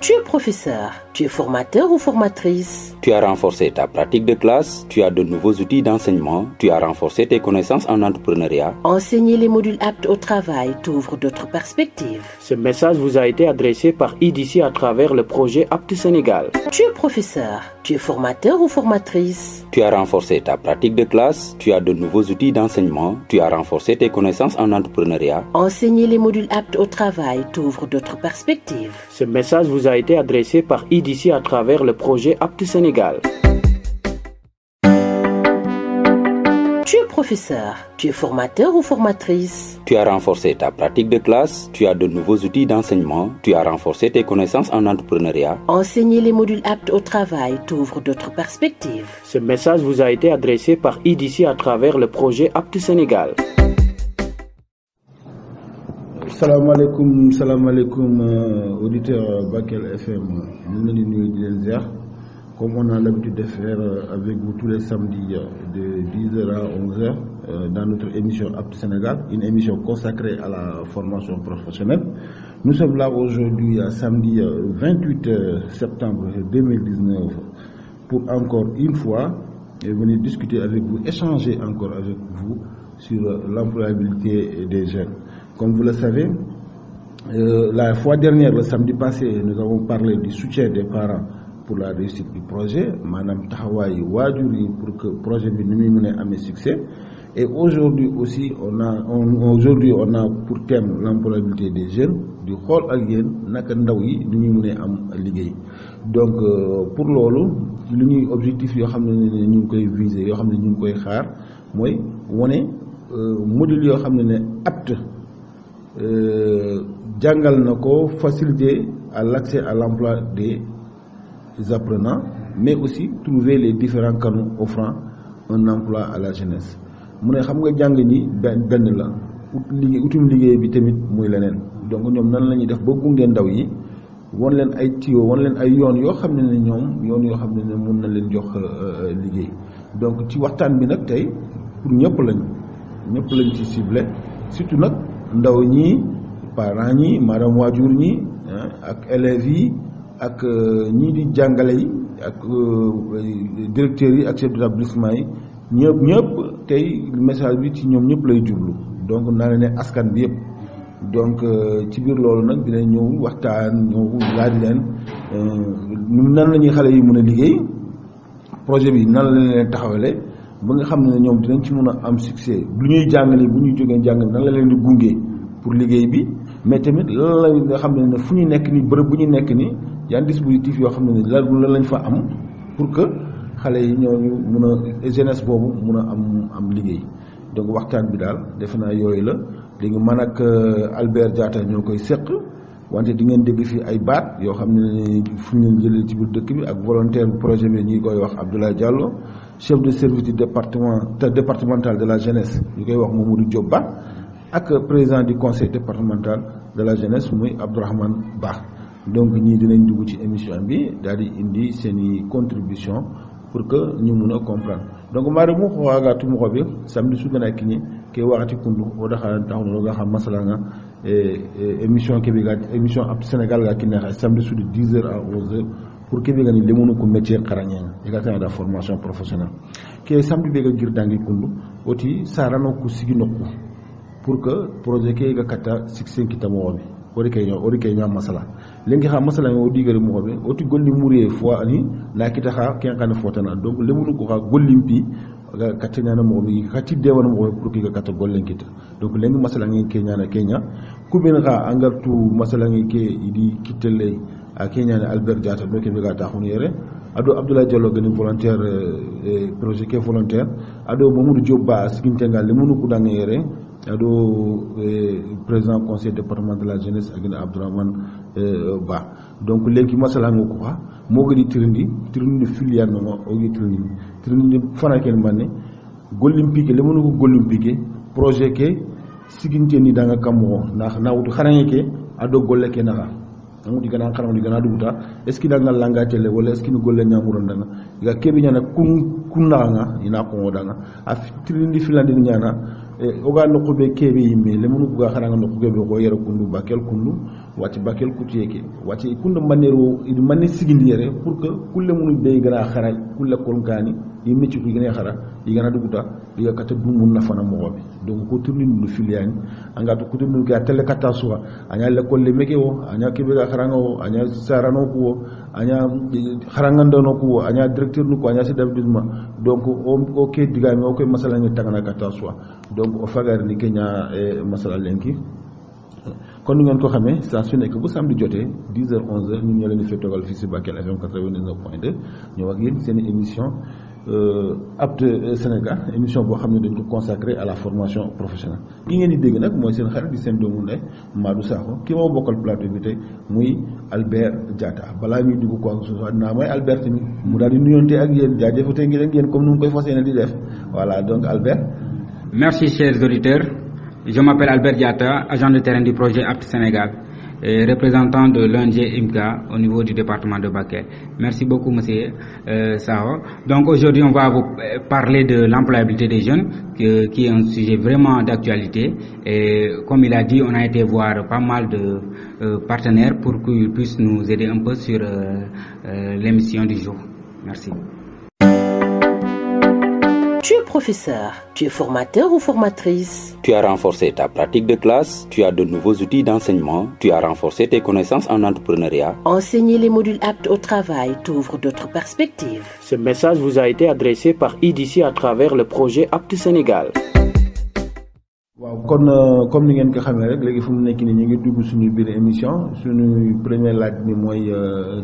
Tu es professeur, tu es formateur ou formatrice. Tu as renforcé ta pratique de classe, tu as de nouveaux outils d'enseignement, tu as renforcé tes connaissances en entrepreneuriat. Enseigner les modules aptes au travail t'ouvre d'autres perspectives. Ce message vous a été adressé par IDC à travers le projet Apte Sénégal. Tu es professeur, tu es formateur ou formatrice. Tu as renforcé ta pratique de classe, tu as de nouveaux outils d'enseignement, tu as renforcé tes connaissances en entrepreneuriat. Enseigner les modules aptes au travail t'ouvre d'autres perspectives. Ce message vous a été adressé par IDC à travers le projet Apte Sénégal. Tu es professeur, tu es formateur ou formatrice. Tu as renforcé ta pratique de classe, tu as de nouveaux outils d'enseignement, tu as renforcé tes connaissances en entrepreneuriat. Enseigner les modules aptes au travail t'ouvre d'autres perspectives. Ce message vous a été adressé par IDC à travers le projet Apte Sénégal. Salam alaikum auditeurs Bakel FM. Nous nous comme on a l'habitude de faire avec vous tous les samedis de 10h à 11h dans notre émission Apte Sénégal, une émission consacrée à la formation professionnelle. Nous sommes là aujourd'hui, samedi 28 septembre 2019, pour encore une fois venir discuter avec vous, échanger encore avec vous sur l'employabilité des jeunes. Comme vous le savez, la fois dernière, le samedi passé, nous avons parlé du soutien des parents pour la réussite du projet, Madame Tahawaï Wadjuri, pour que le projet ait succès. Et aujourd'hui aussi, on a pour thème l'employabilité des jeunes, du Khol Alien, Nakandawi, donc, pour l'olo, l'unique objectif, nous viser, nous xaar, moy woné module yo xamné apte jangal nako faciliter à l'accès à l'emploi des apprenants, mais aussi trouver les différents canaux offrant un emploi à la jeunesse. Mu ne xam nga jàng ñi benn la utum liggéey bi tamit muy leneen, donc ñoom nan la ñuy def ba gunge ndaw yi won leen ay tuyau won leen ay yoon yoo xam ne ñoom yoon yoo xam ne mun na leen jox liggéey. Donc ci waxtaan bi nag tey pour ñëpp lañ ci ciblé, surtout nag ndaw ñi, parents ñi, madame waajur ñi ak élèves yi ak ñii di jàngale yi ak directeurs yi ak chef d'établissement yi ñëpp tey message bi ci ñoom ñëpp lay jublu, donc naa ne askan bi yëpp. Donc ci biir loolu nag dina ñëw waxtaan ñëw laaj leen nan la ñuy xale yi mën a liggéey, projet bi nan la leen taxawale ba nga xam ne ñoom dinañ ci mën a am succès bu ñuy jàngale bu ñuy jógee jàng nan la leen di gunge pour liggéey bi, mais tamit lan la nga xam ne fu ñu nekk ni bërëb bu ñu nekk ni yan dispositif yoo xam ne lan lañ fa am pour que xale yi ñooñu mun a jeunesse boobu mun a am liggéey. Donc waxtaan bi daal defe naa yooyu la léegi man ak Albert Diatta ñoo koy seq, wante di ngeen dégg fii ay baat yoo xam ne fu ñu jëlee ci biir dëkk bi ak volontaire bu projet bi ñi koy wax Abdoulaye Diallo, chef de service du départemental de la jeunesse ñu koy wax Mamadou Diop Ba, ak président du conseil départemental de la jeunesse muy Abdourahmane Ba. Donc ñii dinañ dugg ci émission bi daal di indi seeni contribution pour que ñu mun a comprendre. Donc mari mu xoaga tu mu xobi samedi su gëna kiñi ke waxati kundu o daxa taxu nga xam masala nga émission ke bi ga émission Apte Sénégal ga ki neex samedi su de 10h à 11h pour ke bi ga ni lemunu ko métier xarañe e ga tan da formation professionnelle ke samedi be ga gir dangi kundu oti sarano ku sigi nokku pour que projet ke ga kata 65 kitamo bi ori kay nya masala lengi xa masala o digere mo be oti golli muriye fois ani la kita xa ken kan fotana, donc lemunu ko xa gollimpi ga katanya na mo bi kati de wona mo pour que ga kata gollen kita, donc lengi masala ngi kenya na kenya ku ben xa angartu masala ngi ke idi kitelle a kenya na Albert Diatta do ke be ga ta xunu yere ado Abdoulaye Diallo gani volontaire projet ke volontaire ado Mamadou Diop Ba siginte ngal lemunu ko dang yere ado président conseil départemental de la jeunesse ak Abdourahmane Ba. Donc léegi masala nga ko xa mo gadi tirindi filière no o gi tirindi fana ken manne gollimpique le mënu ko gollimpique projet ke siginte ni danga kamo ndax nawutu xarañe ke ado golle ke naxa amu di gana xaram di gana duguta est ce que danga langa tele wala est ce que ni golle ñamuro ndanga ga kebi ñana kun naanga ina ko danga a tirindi filandi ñana oga no kube kebe yimbe le munu buga xaranga no kube ko yere kundu bakel kundu wati bakel kutiyeke wati kundu manero idi manne sigindi yere pour que kulle munu be gara xara kulle kolkani yimbe ci ku gene xara igana duguta diga kata dumun na fana mo be donc ko turni no filiani anga to kutu ga tele kata suwa anya le kolle meke wo anya kebe ga xaranga wo anya sarano ko anya xaranga ndono ko anya directeur nu ko anya ci dabdisma donc o ke diga mi o ko masala ni tangana kata suwa donc o fagar ni kenya masala lenki kon ngeen ko xamé sa su nek bu samedi joté 10h 11h ñun ñoo leen di fétogal fi ci Bakel FM 99.2 ñoo ak yeen seen émission apte Sénégal émission boo xam ne dañ ko consacré à la formation professionnelle ki ngeen di dégg nag mooy seen xarit di seen doomu ndey Madou Sakho ki moo bokkal plateau bi tey muy Albert Diatta balaa ñuy dugg ko ak suuf naa mooy Albert tamit mu daal di nuyonte ak yéen jaajëfate ngi leen yéen comme nu mu koy fas yéene di def voilà donc Albert. Merci chers auditeurs, je m'appelle Albert Diatta, agent de terrain du projet Apte Sénégal et représentant de l'ONG IMCA au niveau du département de Bakel. Merci beaucoup monsieur Sao. Donc aujourd'hui on va vous parler de l'employabilité des jeunes qui est un sujet vraiment d'actualité et comme il a dit on a été voir pas mal de partenaires pour qu'ils puissent nous aider un peu sur l'émission du jour. Merci. Tu es professeur, tu es formateur ou formatrice. Tu as renforcé ta pratique de classe, tu as de nouveaux outils d'enseignement, tu as renforcé tes connaissances en entrepreneuriat. Enseigner les modules aptes au travail t'ouvre d'autres perspectives. Ce message vous a été adressé par IDC à travers le projet Apte Sénégal. waaw kon comme ni ngeen ko xamee rek léegi fu mu nekk nii ñu ngi dugg suñu biir émission suñu premier laaj ni mooy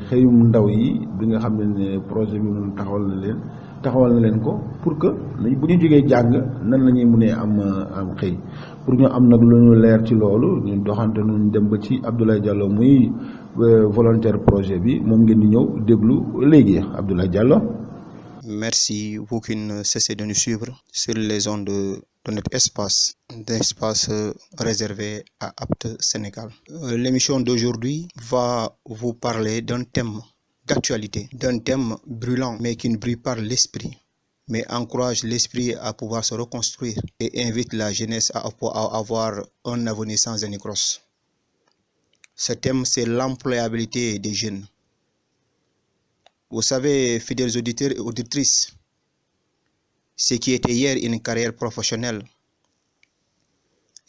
xëyum ndaw yi bi nga xam ne projet bi moom taxawal na leen ko pour que bu ñu jógee jàng nan la ñuy mënee am xëy pour ñu am nag lu ñu leer ci loolu ñu doxante ñu dem ba ci Abdoulaye Diallo muy volontaire projet bi moom ngeen di ñëw déglu léegi Abdoulaye Diallo. Merci vous qui ne cessez de nous suivre sur les ondes de notre espace réservé à Apte Sénégal. L'émission d'aujourd'hui va vous parler d'un thème d'actualité, d'un thème brûlant mais qui ne brûle pas l'esprit, mais encourage l'esprit à pouvoir se reconstruire et invite la jeunesse à avoir un avenir sans anicroche. Ce thème, c'est l'employabilité des jeunes. Vous savez, fidèles auditeurs et auditrices, ce qui était hier une carrière professionnelle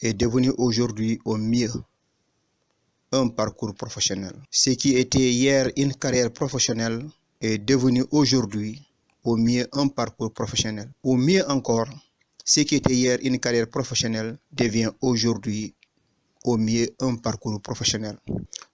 est devenu aujourd'hui au mieux un parcours professionnel. Ce qui était hier une carrière professionnelle est devenu aujourd'hui au mieux un parcours professionnel. Au mieux encore, ce qui était hier une carrière professionnelle devient aujourd'hui au mieux un parcours professionnel.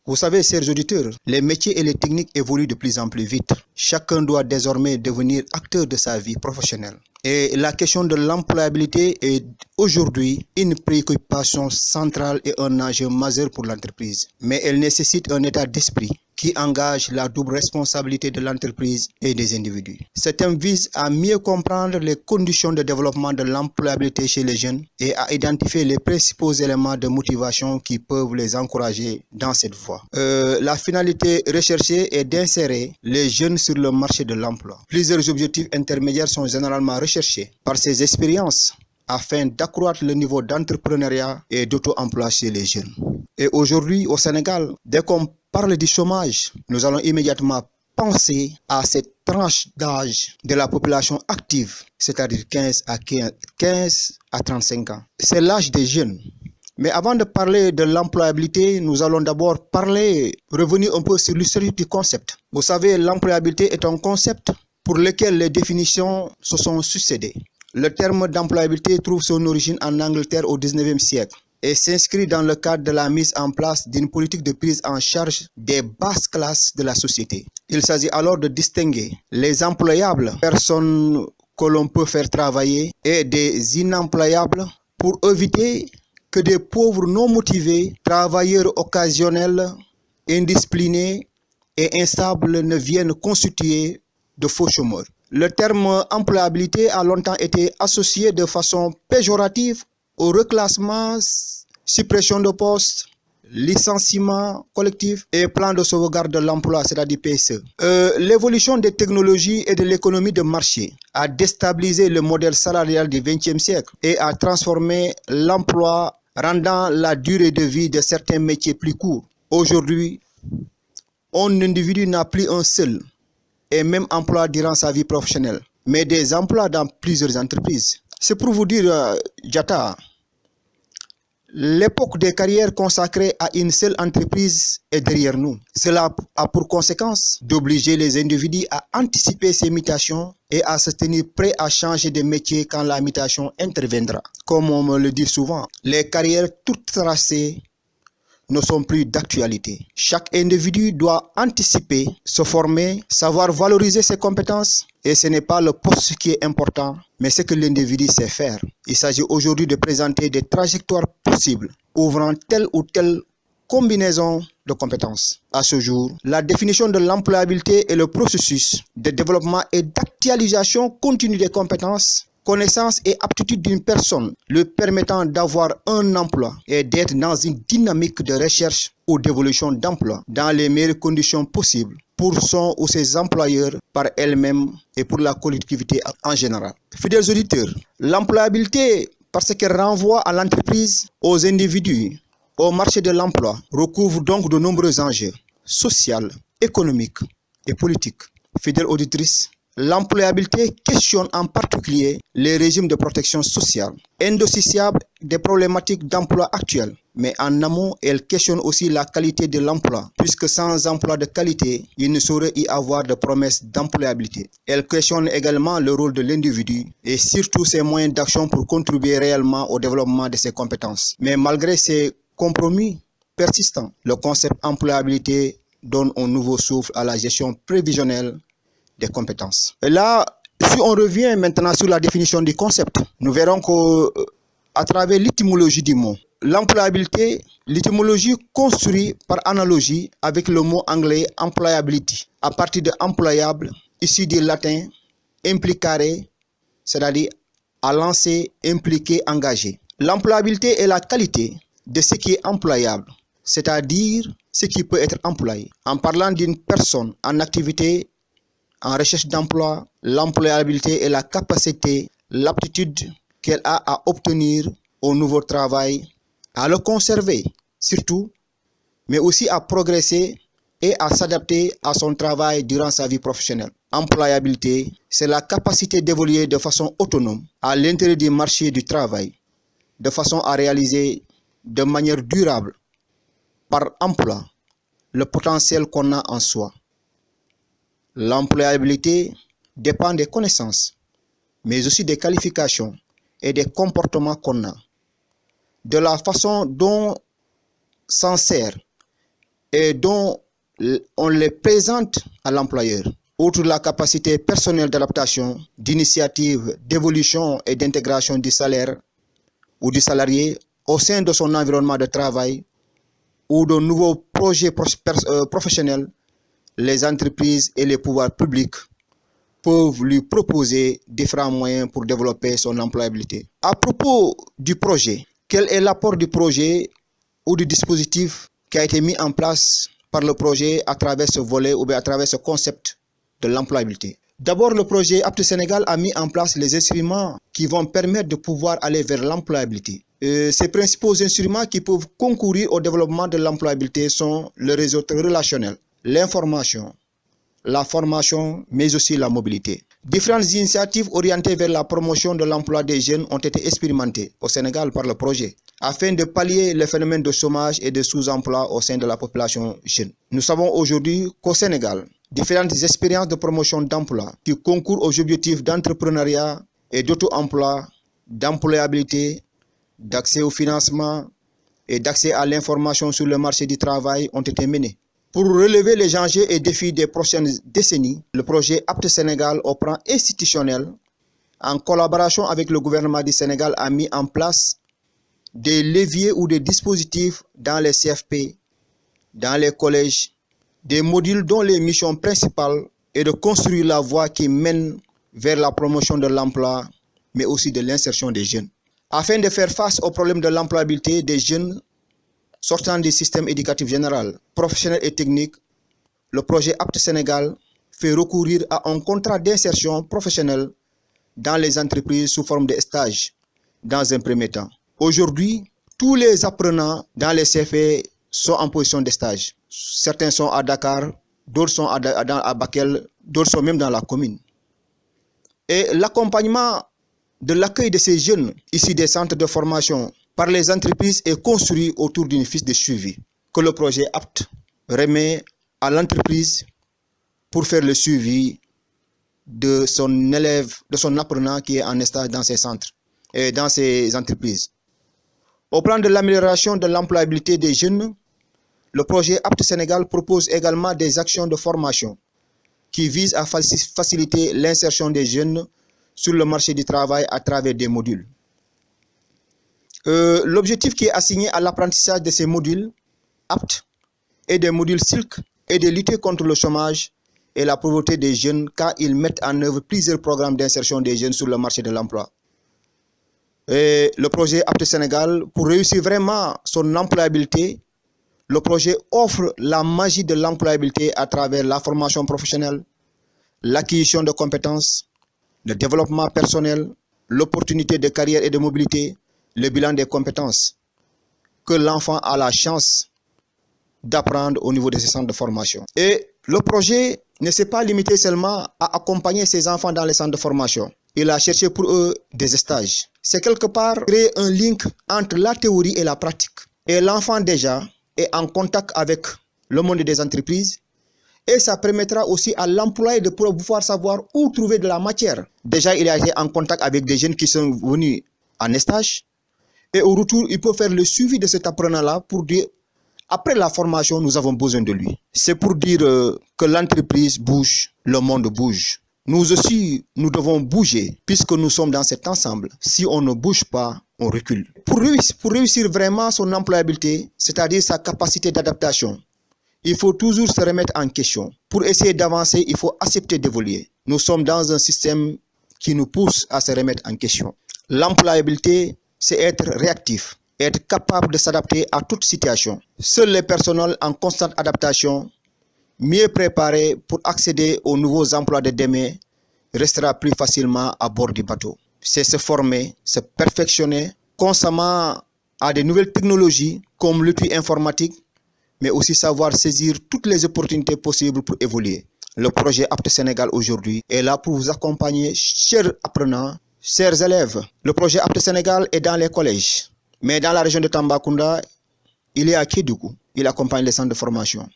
Vous savez, chers auditeurs, les métiers et les techniques évoluent de plus en plus vite. Chacun doit désormais devenir acteur de sa vie professionnelle. Et la question de l'employabilité est aujourd'hui une préoccupation centrale et un enjeu majeur pour l'entreprise. Mais elle nécessite un état d'esprit qui engage la double responsabilité de l'entreprise et des individus. Ce thème vise à mieux comprendre les conditions de développement de l'employabilité chez les jeunes et à identifier les principaux éléments de motivation qui peuvent les encourager dans cette voie. La finalité recherchée est d'insérer les jeunes sur le marché de l'emploi. Plusieurs objectifs intermédiaires sont généralement recherchés par ces expériences afin d'accroître le niveau d'entrepreneuriat et d'auto-emploi chez les jeunes. Et aujourd'hui, au Sénégal, dès qu'on parle du chômage, nous allons immédiatement penser à cette tranche d'âge de la population active, c'est-à-dire 15 à 35 ans. C'est l'âge des jeunes. Mais avant de parler de l'employabilité, nous allons d'abord revenir un peu sur l'historique du concept. Vous savez, l'employabilité est un concept pour lequel les définitions se sont succédées. Le terme d'employabilité trouve son origine en Angleterre au XIXe siècle et s'inscrit dans le cadre de la mise en place d'une politique de prise en charge des basses classes de la société. Il s'agit alors de distinguer les employables, personnes que l'on peut faire travailler, et des inemployables pour éviter que des pauvres non motivés, travailleurs occasionnels, indisciplinés et instables ne viennent constituer de faux chômeurs. Le terme employabilité a longtemps été associé de façon péjorative au reclassement, suppression de postes licenciement collectif et plan de sauvegarde de l'emploi, c'est-à-dire PSE. L'évolution des technologies et de l'économie de marché a déstabilisé le modèle salarial du XXe siècle et a transformé l'emploi, rendant la durée de vie de certains métiers plus courts. Aujourd'hui, un individu n'a plus un seul et même emploi durant sa vie professionnelle, mais des emplois dans plusieurs entreprises. C'est pour vous dire, Diatta, l'époque des carrières consacrées à une seule entreprise est derrière nous. Cela a pour conséquence d'obliger les individus à anticiper ces mutations et à se tenir prêts à changer de métier quand la mutation interviendra. Comme on me le dit souvent, les carrières toutes tracées ne sont plus d'actualité. Chaque individu doit anticiper, se former, savoir valoriser ses compétences. Et ce n'est pas le poste qui est important, mais ce que l'individu sait faire. Il s'agit aujourd'hui de présenter des trajectoires possibles, ouvrant telle ou telle combinaison de compétences. À ce jour, la définition de l'employabilité est le processus de développement et d'actualisation continue des compétences, connaissances et aptitudes d'une personne, lui permettant d'avoir un emploi et d'être dans une dynamique de recherche ou d'évolution d'emploi dans les meilleures conditions possibles pour son ou ses employeurs, par elle-même et pour la collectivité en général. Fidèles auditeurs, l'employabilité, parce qu'elle renvoie à l'entreprise, aux individus, au marché de l'emploi, recouvre donc de nombreux enjeux sociaux, économiques et politiques. Fidèles auditrices, l'employabilité questionne en particulier les régimes de protection sociale, indissociables des problématiques d'emploi actuelles. Mais en amont, elle questionne aussi la qualité de l'emploi, puisque sans emploi de qualité, il ne saurait y avoir de promesse d'employabilité. Elle questionne également le rôle de l'individu et surtout ses moyens d'action pour contribuer réellement au développement de ses compétences. Mais malgré ces compromis persistants, le concept employabilité donne un nouveau souffle à la gestion prévisionnelle des compétences. Et là, si on revient maintenant sur la définition du concept, nous verrons qu'à travers l'étymologie du mot, l'employabilité, l'étymologie construit par analogie avec le mot anglais employability, à partir de employable, issu du latin implicare, c'est-à-dire à lancer, impliquer, engager. L'employabilité est la qualité de ce qui est employable, c'est-à-dire ce qui peut être employé. En parlant d'une personne en activité, en recherche d'emploi, l'employabilité est la capacité, l'aptitude qu'elle a à obtenir au nouveau travail, à le conserver surtout, mais aussi à progresser et à s'adapter à son travail durant sa vie professionnelle. Employabilité, c'est la capacité d'évoluer de façon autonome à l'intérieur du marché du travail, de façon à réaliser de manière durable, par emploi, le potentiel qu'on a en soi. L'employabilité dépend des connaissances, mais aussi des qualifications et des comportements qu'on a, de la façon dont s'en sert et dont on les présente à l'employeur. Outre la capacité personnelle d'adaptation, d'initiative, d'évolution et d'intégration du salaire ou du salarié au sein de son environnement de travail ou de nouveaux projets professionnels, les entreprises et les pouvoirs publics peuvent lui proposer différents moyens pour développer son employabilité. À propos du projet, quel est l'apport du projet ou du dispositif qui a été mis en place par le projet à travers ce volet ou bien à travers ce concept de l'employabilité? D'abord, le projet Apte Sénégal a mis en place les instruments qui vont permettre de pouvoir aller vers l'employabilité. Ces principaux instruments qui peuvent concourir au développement de l'employabilité sont le réseau relationnel, l'information, la formation, mais aussi la mobilité. Différentes initiatives orientées vers la promotion de l'emploi des jeunes ont été expérimentées au Sénégal par le projet, afin de pallier le phénomène de chômage et de sous-emploi au sein de la population jeune. Nous savons aujourd'hui qu'au Sénégal, différentes expériences de promotion d'emploi qui concourent aux objectifs d'entrepreneuriat et d'auto-emploi, d'employabilité, d'accès au financement et d'accès à l'information sur le marché du travail ont été menées. Pour relever les enjeux et défis des prochaines décennies, le projet Apte Sénégal au plan institutionnel, en collaboration avec le gouvernement du Sénégal, a mis en place des leviers ou des dispositifs dans les CFP, dans les collèges, des modules dont les missions principales est de construire la voie qui mène vers la promotion de l'emploi, mais aussi de l'insertion des jeunes. Afin de faire face au problème de l'employabilité des jeunes Sortant du système éducatif général, professionnel et technique, le projet Apte Sénégal fait recourir à un contrat d'insertion professionnelle dans les entreprises sous forme de stage dans un premier temps. Aujourd'hui, tous les apprenants dans les CFE sont en position de stage. Certains sont à Dakar, d'autres sont à Bakel, d'autres sont même dans la commune. Et l'accompagnement de l'accueil de ces jeunes issus des centres de formation par les entreprises est construit autour d'une fiche de suivi que le projet Apte remet à l'entreprise pour faire le suivi de son élève, de son apprenant qui est en stage dans ces centres et dans ces entreprises. Au plan de l'amélioration de l'employabilité des jeunes, le projet Apte Sénégal propose également des actions de formation qui visent à faciliter l'insertion des jeunes sur le marché du travail à travers des modules. L'objectif qui est assigné à l'apprentissage de ces modules Apte et des modules Silk est de lutter contre le chômage et la pauvreté des jeunes car ils mettent en œuvre plusieurs programmes d'insertion des jeunes sur le marché de l'emploi. Et le projet Apte Sénégal, pour réussir vraiment son employabilité, le projet offre la magie de l'employabilité à travers la formation professionnelle, l'acquisition de compétences, le développement personnel, l'opportunité de carrière et de mobilité, le bilan des compétences que l'enfant a la chance d'apprendre au niveau de ces centres de formation. Et le projet ne s'est pas limité seulement à accompagner ces enfants dans les centres de formation. Il a cherché pour eux des stages. C'est quelque part créer un lien entre la théorie et la pratique. Et l'enfant déjà est en contact avec le monde des entreprises et ça permettra aussi à l'employé de pouvoir savoir où trouver de la matière. Déjà, il a été en contact avec des jeunes qui sont venus en stage et au retour, il peut faire le suivi de cet apprenant-là pour dire après la formation, nous avons besoin de lui. C'est pour dire que l'entreprise bouge, le monde bouge. Nous aussi, nous devons bouger puisque nous sommes dans cet ensemble. Si on ne bouge pas, on recule. Pour réussir vraiment son employabilité, c'est-à-dire sa capacité d'adaptation, il faut toujours se remettre en question. Pour essayer d'avancer, il faut accepter d'évoluer. Nous sommes dans un système qui nous pousse à se remettre en question. L'employabilité, c'est être réactif, être capable de s'adapter à toute situation. Seuls les personnels en constante adaptation, mieux préparés pour accéder aux nouveaux emplois de demain, restera plus facilement à bord du bateau. C'est se former, se perfectionner constamment à de nouvelles technologies comme l'outil informatique, mais aussi savoir saisir toutes les opportunités possibles pour évoluer. Le projet Apte Sénégal aujourd'hui est là pour vous accompagner, chers apprenants, chers élèves. Le projet Apte Sénégal est dans les collèges, mais dans la région de Tambacounda, il est à Kédougou, il accompagne les centres de formation.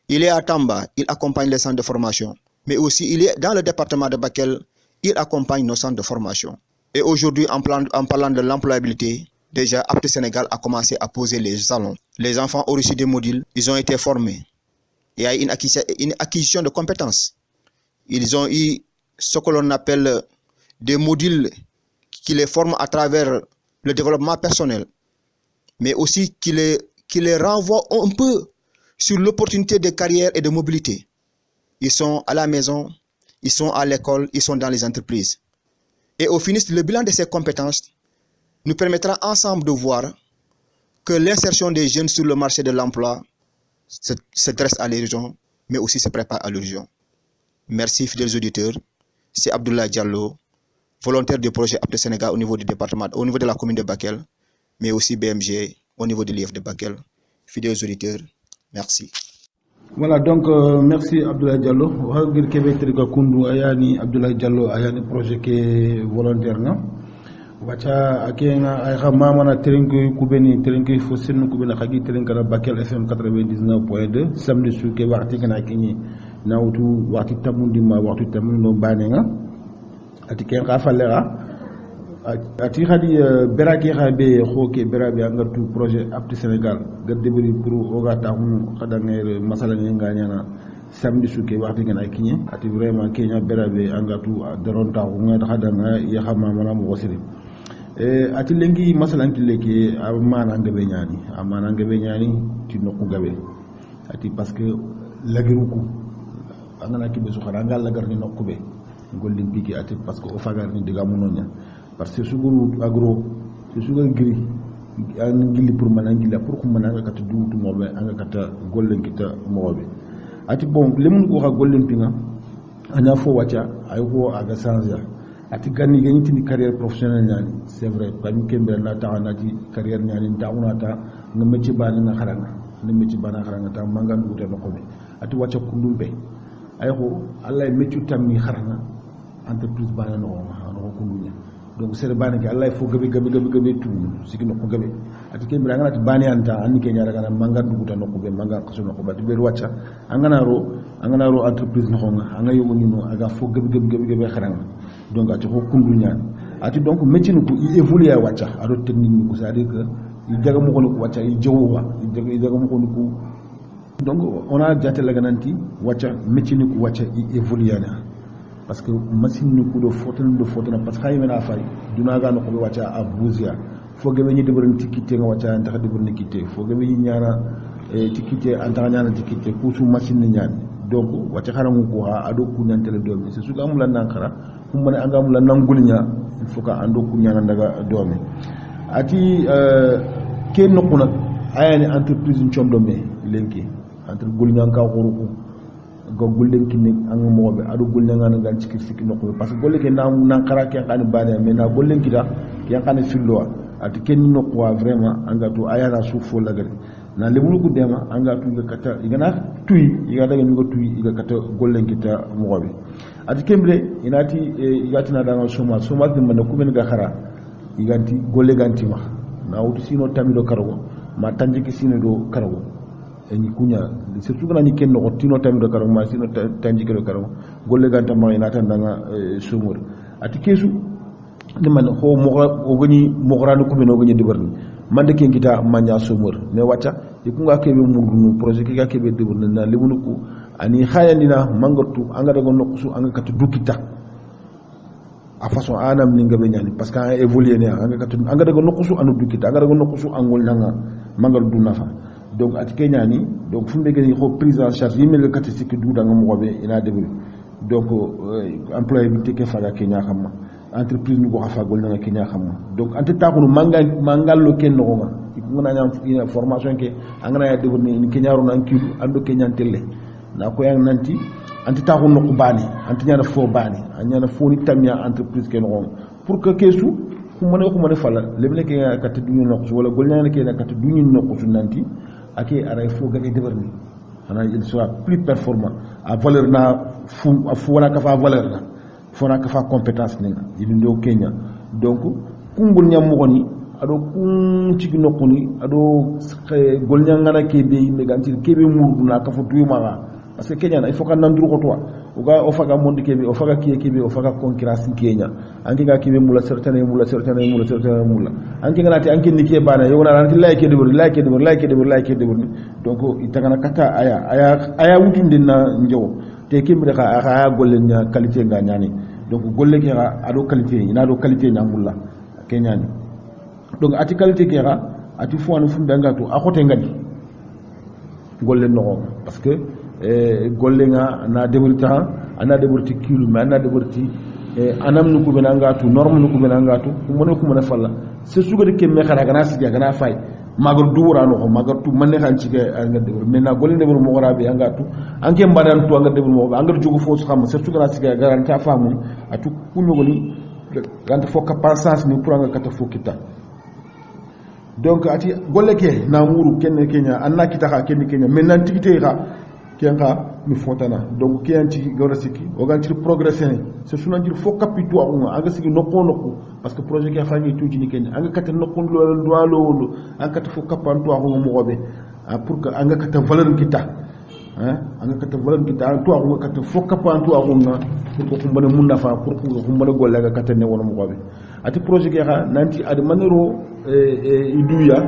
Il est à Tamba, il accompagne les centres de formation. Mais aussi, il est dans le département de Bakel, il accompagne nos centres de formation. Et aujourd'hui, en parlant de l'employabilité, déjà, Apte Sénégal a commencé à poser les jalons. Les enfants ont reçu des modules, ils ont été formés. Il y a une acquisition de compétences. Ils ont eu ce que l'on appelle des modules qui les forment à travers le développement personnel, mais aussi qui les renvoient un peu sur l'opportunité de carrière et de mobilité. Ils sont à la maison, ils sont à l'école, ils sont dans les entreprises. Et au final, le bilan de ces compétences nous permettra ensemble de voir que l'insertion des jeunes sur le marché de l'emploi se dresse à l'horizon, mais aussi se prépare à l'horizon. Merci, fidèles auditeurs. C'est Abdoulaye Diallo, volontaire du projet Apte Sénégal au niveau du département, au niveau de la commune de Bakel, mais aussi BMG au niveau de l'IF de Bakel. Fidèles auditeurs, merci. Voilà, donc merci Abdoulaye Diallo. Wagir Kébé Trika Kundu Ayani Abdoulaye Diallo Ayani projet qui volontaire nga. Wacha akenga ay xamama terenko kubeni fosin kubena xagi terenka Bakel FM 99.2 samedi su ke waxti kana kini nawtu waxti tamundi ma waxtu tamundo banenga ati ken ka falera ati xadi beraki xabe xoke berabi angartu projet Apte Sénégal ga debri pour oga taxum xadanger masala nga ñana samedi su ke waxti kana kini ati vraiment kenya berabi angatu daron taxu nga xadanga ya xamama mo wasiri ati lengi masalan kileke amana ngabe nyani ti nokku gabe ati parce que lagiruku angana kibe su xara ngal lagar ni nokku be gollin bigi ati parce que o fagar ni diga munonya parce que suguru agro ci sugal gri an gilli pour man an gilla pour ko man anga kata duutu mobe anga kata gollen kita mobe ati bon lemun ko ha gollen pinga anya fo wacha ay ko aga sanja ati ganni gani tini carrière professionnelle nyani c'est vrai kan kembe na ta na ci carrière nyani ta una ta nga metti bana na xaranga ne metti bana xaranga ta manga ngute no ko be ati wacha kundumbe ay ko allah metti tammi xaranga entreprise bana no kundunya donc c'est bana ke allah fo gabe tu sigi no ko gabe ati kembe nga nati bani anta anni ke nyaara kana manga ngute no ko be manga kaso no ko ba be wacha angana ro entreprise no nga anga yogo ni no aga fo gabe xaranga donc ati ko kundunya ati donc métier ko évoluer à wacha ado technique ko c'est-à-dire que il jaga mo ko wacha il jowa il jaga mo ko donc on a jaté la gananti wacha métier ko wacha il évoluer na parce que machine ko do fotana parce que ayena fay duna ga no ko wacha a bouzia fo gabe ni deberon tikité nga wacha ndax deberon tikité fo gabe ni ñaana tikité anta ñaana tikité ko su machine ni ñaan donc wacha xaramu ko ha ado ku ñantele domi c'est su amula nankara kumane anga mula nangulnya il faut ka ando ku ñana daga domi ati ke nokuna ayani entreprise chomdo me lenki entre gulnya ka xoruku go gulden kinni anga mobe ado gulnya ngana ngal cikir sikki nokko parce que golle ke nan khara ke kan bane me na gollen kita ke kan fillo ati ken nokwa vraiment anga to ayana sufo lagare na lebulu ku dema anga tu ga kata igana tuy iga daga nyugo tuy iga kata gollen kita mobe ati kembre inati igati na danga soma de man ko men ga khara iganti golle ganti ma na wutu sino tamido karago ma tanjiki sino do karago ni kunya surtout kana ni ken no tino tamido karago ma sino tanjiki do karago golle ganta ma inata danga sumur ati kesu de man ho mo gani mo granu ko beno gani dibarni man de ken kita manya sumur ne wata ikunga kebe murnu projet ki ga kebe dibarni na limunu ko ani khayandina mangatu anga daga noksu anga katu dukita a façon anam ni ngabe nyani parce que a évoluer ne anga daga noksu anu dukita anga daga noksu angol nanga mangal du nafa donc at kenyani donc fumbe gani ko prise en charge yimel statistique du danga mo be ina debul donc employabilité ke faga kenya xamma entreprise ni ko xafa gol nanga kenya xamma donc ante taxunu mangal lo ken no ma ngana nyam formation ke anga ya debul ni kenya ro nan kilu ando kenya telle na ko yang nanti anti taxu no bani anti nyana fo bani anyana fo ni tamia entreprise ken ron pour que kesu ko mone fala lebne ke kat duñu no wala gol nyana ke kat duñu no ko nanti ake aray fo gane deberni ana il sera plus performant à valeur na fu wala ka fa valeur na fo na ka fa compétence ni yidi ndo Kenya donc kungul nyam mo ni ado kun ci nokuni ado gol nyanga ke be yimbe gantir ke be murdu na ka fo tuyuma parce que Kenya il faut que nanduru ko toa uga ofaga mondi kebe ofaga kiye ofaga concurrence Kenya anki ga kibe mula certaine mula anki ngati anki nike bana yo na anki like de donc itagana kata aya wutinde na njaw te kimbe ka aya golle nya qualité nga nyani donc golle ke ga ado qualité ina do qualité nyamulla Kenya ni donc ati qualité ke ga ati fo anu fumbe ngatu akote ngadi golle no parce que golle nga na deburta ana deburti kilo mais ana deburti anam nuku benangatu norme nuku benangatu ko mona falla se suga de kemme khara gana siga gana fay magar duura no magar tu manne kan ci nga debur mais na golle debur mo gora be angatu anke mbadan tu anga debur mo anga jogu fo su xam se suga na siga garanta famu atu kunyo goni ganta fo capacité ni pour anga kata fo kita donc ati golle ke na muru kenne Kenya anna kitaka kenne Kenya mais nan tikite ka kenga mi fotana donc kiyanti gora siki o ganti progresser c'est sunan dir fo capito on anga sigi nokko parce que projet ki fangi tuuti ni Kenya anga kata nokko lo anga kata fo kapanto on mo gobe pour que anga kata valeur kita anga kata valeur kita to anga kata fo kapanto on pour ko mbana mun nafa pour ko mbana golle anga kata ne wona mo gobe ati projet ki ha nanti ad manero iduya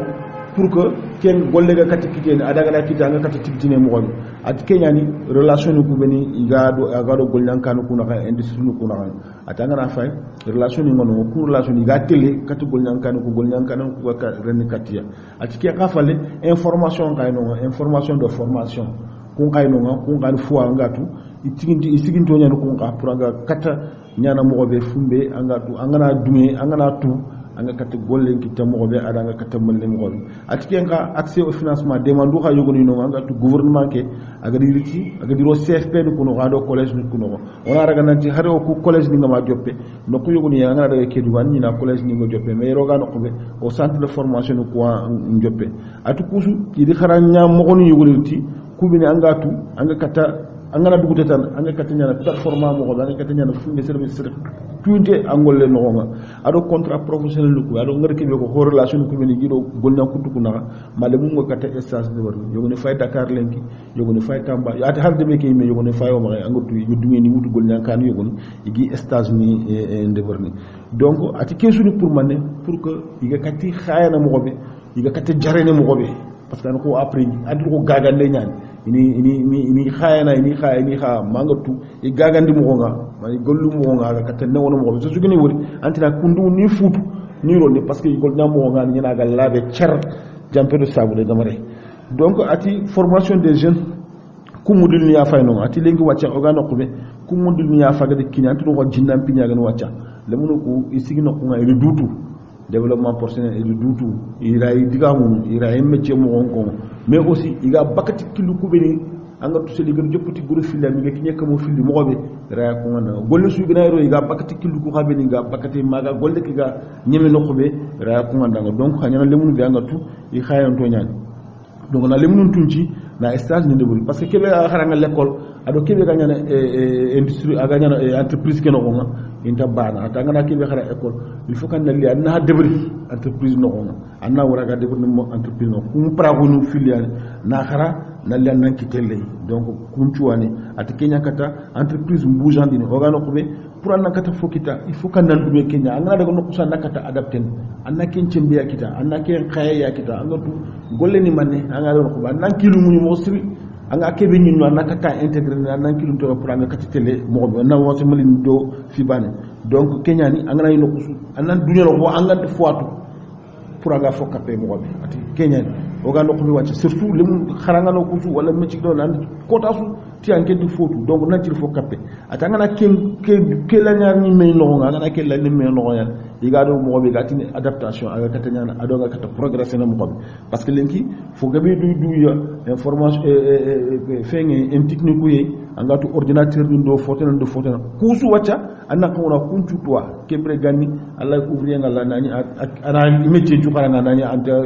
pour que ken golle ga kati kitene adaga na kita nga kati tikitine mo gobe at Kenya ni relation ko beni igado agado gollan kanu kuna ka industrie no kuna atanga na fay relation ni ngono ko relation ni ga tele kati gollan kanu ko ka ren katia at ke ka fale information de formation ko kay no ko ngal fo ngatu itingi to nyano ko ka pour nga kata nyana mo gobe fumbe angatu angana dume angana tu anga katta gollen ki tamo be ada anga katta malle mo gol atiki nga accès au financement demandu ha yogoni no anga tu gouvernement ke aga di riti aga di ro CFP no kuno ado collège no kuno ona raga nanti hare o ku collège ni ngama joppe no ko yogoni ya nga daga kedu wan ni na collège ni ngo joppe mais roga no ko be au centre de formation no ko joppe atu kusu di xaranya mo goni yogoni ti kubini anga tu anga katta angana dugu tan anga katanya na performance mo anga katanya na funde service tunte angol no nga ado contrat professionnel lu ado ngarke be ko relation ko meni gido golna kutu kuna male mu ngata stage de war yogo ne fay Dakar lenki yogo ne fay Tamba ati harde be ke me yogo ne fay o ma anga tu yuddu ni wutu golna kan yogo igi stage ni de war ni donc ati kesuni pour mané pour que iga katti khayana mo gobe iga katti jarene mo gobe parce que ko après andi ko gagande ñaan ini khayana ini kha mangatu e gagandi mo nga mani gollu mo nga ga katane wono mo so sugini wori antina kundu ni futu ni ro ni parce que gol nyamo nga ni na ga labe cer jampe do sabu de gamare donc ati formation des jeunes kumudul ni ya fayno ati lengi wacca o ga nokube kumudul ni ya faga de kinyantu ko jinnam pinya ga no wacca le muno ko isigi nokku nga e dutu développement personnel et du tout il a un métier mo on mais aussi il a bakati kilu ko beni anga to seli gën joppati guru fili mi ngaki ñek mo fili mo xobe ra ko ngana golle su gëna ro il a bakati kilu ko xabeni nga bakati maga golle ki ga ñeme no xobe ra ko nganda donc xanyana lemunu bi anga tu i xayanto ñaan donc na lemunu tunci na stage ni debul parce que kebe xaranga l'école ado kebe ga ñana industrie aga ñana entreprise ke no nga inta bana atanga na kebe xara école il faut kan li na debri entreprise no nga anna wara ga debri no entreprise no kum prago no filiale na xara na li nan ki telle donc kum ciwani at kenya kata entreprise mbujandi no ga no ko be pour anna kata fokita il faut kan nan dube kenya anna daga no kusa nakata adapten anna ken cembiya kita anna ken khaya kita anna tu golle ni manne anga do ko ba nan kilu mu mo sri anga kebe ñun na nakata intégrer na nan kilum to pour anga kati télé mo be na wote malin do fi bane donc kenya ni anga nay no kusu anan dunya lo bo anga de foatu pour anga fokapé mo be ati kenya ni o ga no ko mi wacc surtout limu xaranga no kusu wala metti do nan ko tasu ti anke du fotu donc nan ci fokapé atanga na ke la ñaar ni may no nga na ke la ni may no yan iga do mo be gati adaptation aga katanya na ado ga kata progresser na mo be parce que lenki fo gabe du information fenge en technique yi anga to ordinateur do foten kusu wacca anna ko na kuntu toa kebre ganni allah ouvrier ngala nani ana métier ju xara nani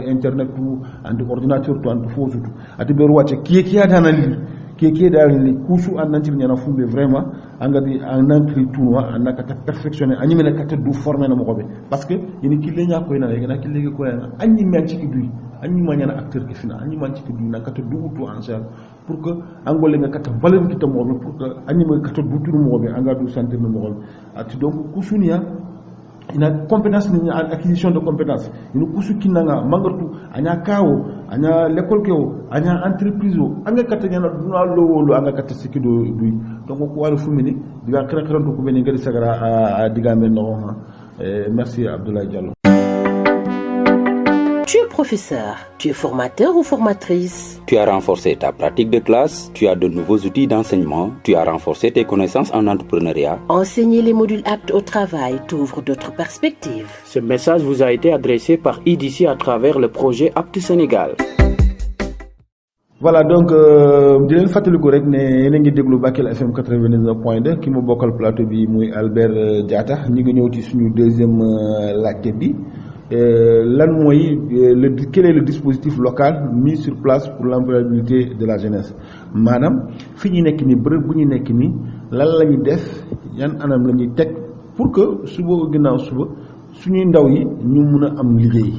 internet tu ant ordinateur to ant fosu tu ati beru wacca kiya danali keke dalili kusu annantir nyana fumbe vraiment angadi annantri tournois annaka ta perfectionner anyi mena kata du former na mokobe parce que yini kille nya ko ina na kille ko ina anyi men ci du anyi manyana acteur ke fina anyi man ci du na kata du tout en charge pour que angole nga kata valeur kita mobe pour que anyi me kata du tour mobe anga du sentir no mobe ati donc kusunia ina compétence ni acquisition de compétence ina kusu kinanga mangartu anya kawo anya l'école keo anya entreprise o anga katanya na duna lo anga kata sikido du donc ko waru fumini diga kra to ko beni ngari sagara diga men no merci Abdoulaye Diallo. Tu es professeur, tu es formateur ou formatrice. Tu as renforcé ta pratique de classe, tu as de nouveaux outils d'enseignement, tu as renforcé tes connaissances en entrepreneuriat. Enseigner les modules aptes au travail t'ouvre d'autres perspectives. Ce message vous a été adressé par IDC à travers le projet Apte Sénégal. Voilà, donc di len fatelikou rek ne yene ngi déglu Bakel FM 99.2 ki mo bokal plateau bi muy Albert Diatta ñi ngi ñëw ci suñu deuxième laajte bi. Quel est le dispositif local mis sur place pour l'employabilité de la jeunesse madame fi ñu nekk ni bërëb bu ñu nekk ni lan lañu def yan anam lañuy tek pour que suba ginnaaw suba suñuy ndaw yi ñu mëna am liggéey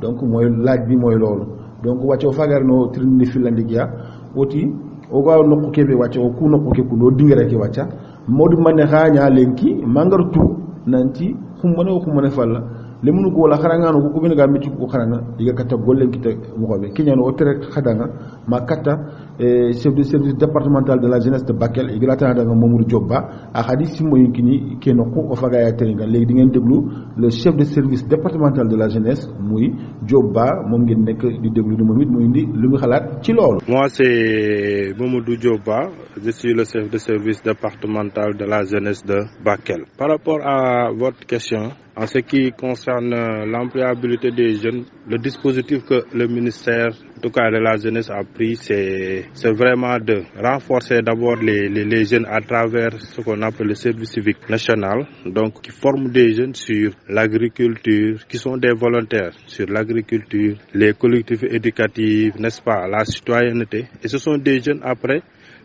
donc moy laaj bi moy loolu donc wacce fagar no trini filandigia oti o ga nokku kebe wacce o ku nokku ke ku no dingere ke wacca modi mané xaña lenki mangartu nanti xumane falla le munu ko la xaranga no ko bene ga metti ko xaranga diga kata gollen kita mo xobe kinyano o tere xadanga ma kata chef de service départemental de la jeunesse de Bakel e gilatana nga Mamadou Diop Ba a xadi simmo yinkini kenoko o faga ya tenga légui di ngeen déglu le chef de service départemental de la jeunesse muy Diop Ba mom ngeen nek di déglu ni momit muy indi lu mu xalat ci lolu. Moi c'est Mamadou Diop Ba, je suis le chef de service départemental de la jeunesse de Bakel. Par rapport à votre question, en ce qui concerne l'employabilité des jeunes, le dispositif que le ministère, en tout cas de la jeunesse, a pris, c'est vraiment de renforcer d'abord les jeunes à travers ce qu'on appelle le service civique national, donc qui forment des jeunes sur l'agriculture, qui sont des volontaires sur l'agriculture, les collectivités éducatives, n'est-ce pas, la citoyenneté. Et ce sont des jeunes après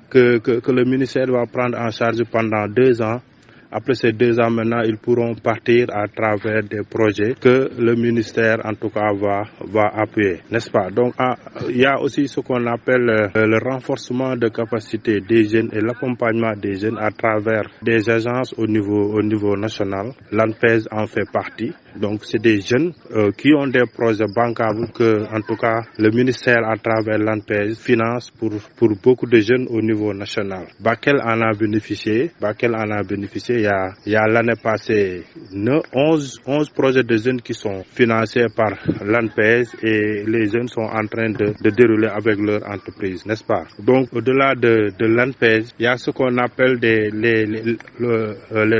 que le ministère va prendre en charge pendant 2 ans. Après ces 2 ans maintenant, ils pourront partir à travers des projets que le ministère en tout cas va appuyer, n'est-ce pas? Donc il y a aussi ce qu'on appelle le renforcement de capacité des jeunes et l'accompagnement des jeunes à travers des agences au niveau national. L'ANPEJ en fait partie. Donc c'est des jeunes qui ont des projets bancables que en tout cas le ministère à travers l'ANPEJ finance pour beaucoup de jeunes au niveau national. Bakel en a bénéficié. Il y a l'année passée 11 projets de jeunes qui sont financés par l'ANPEJ et les jeunes sont en train de dérouler avec leur entreprise, n'est-ce pas? Donc au-delà de l'ANPEJ, il y a ce qu'on appelle les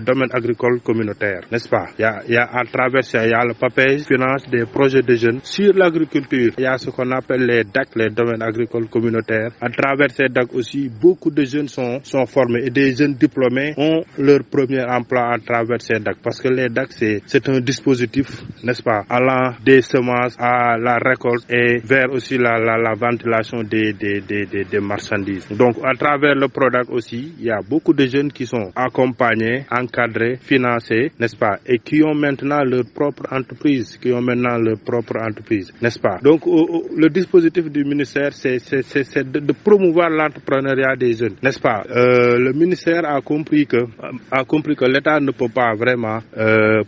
domaines agricoles communautaires, n'est-ce pas? Il y a à travers ça, il y a le PAPEJ finance des projets de jeunes sur l'agriculture. Il y a ce qu'on appelle les DAC, les domaines agricoles communautaires. À travers ces DAC aussi, beaucoup de jeunes sont formés et des jeunes diplômés ont leur premier emploi à travers ces DAC. Parce que les DAC, c'est un dispositif, n'est-ce pas, allant des semences à la récolte et vers aussi la ventilation des marchandises. Donc, à travers le PRODAC aussi, il y a beaucoup de jeunes qui sont accompagnés, encadrés, financés, n'est-ce pas, et qui ont maintenant leur propre entreprise, n'est-ce pas. Donc, le dispositif du ministère, c'est de promouvoir l'entrepreneuriat des jeunes, n'est-ce pas. Le ministère a compris que l'État ne peut pas vraiment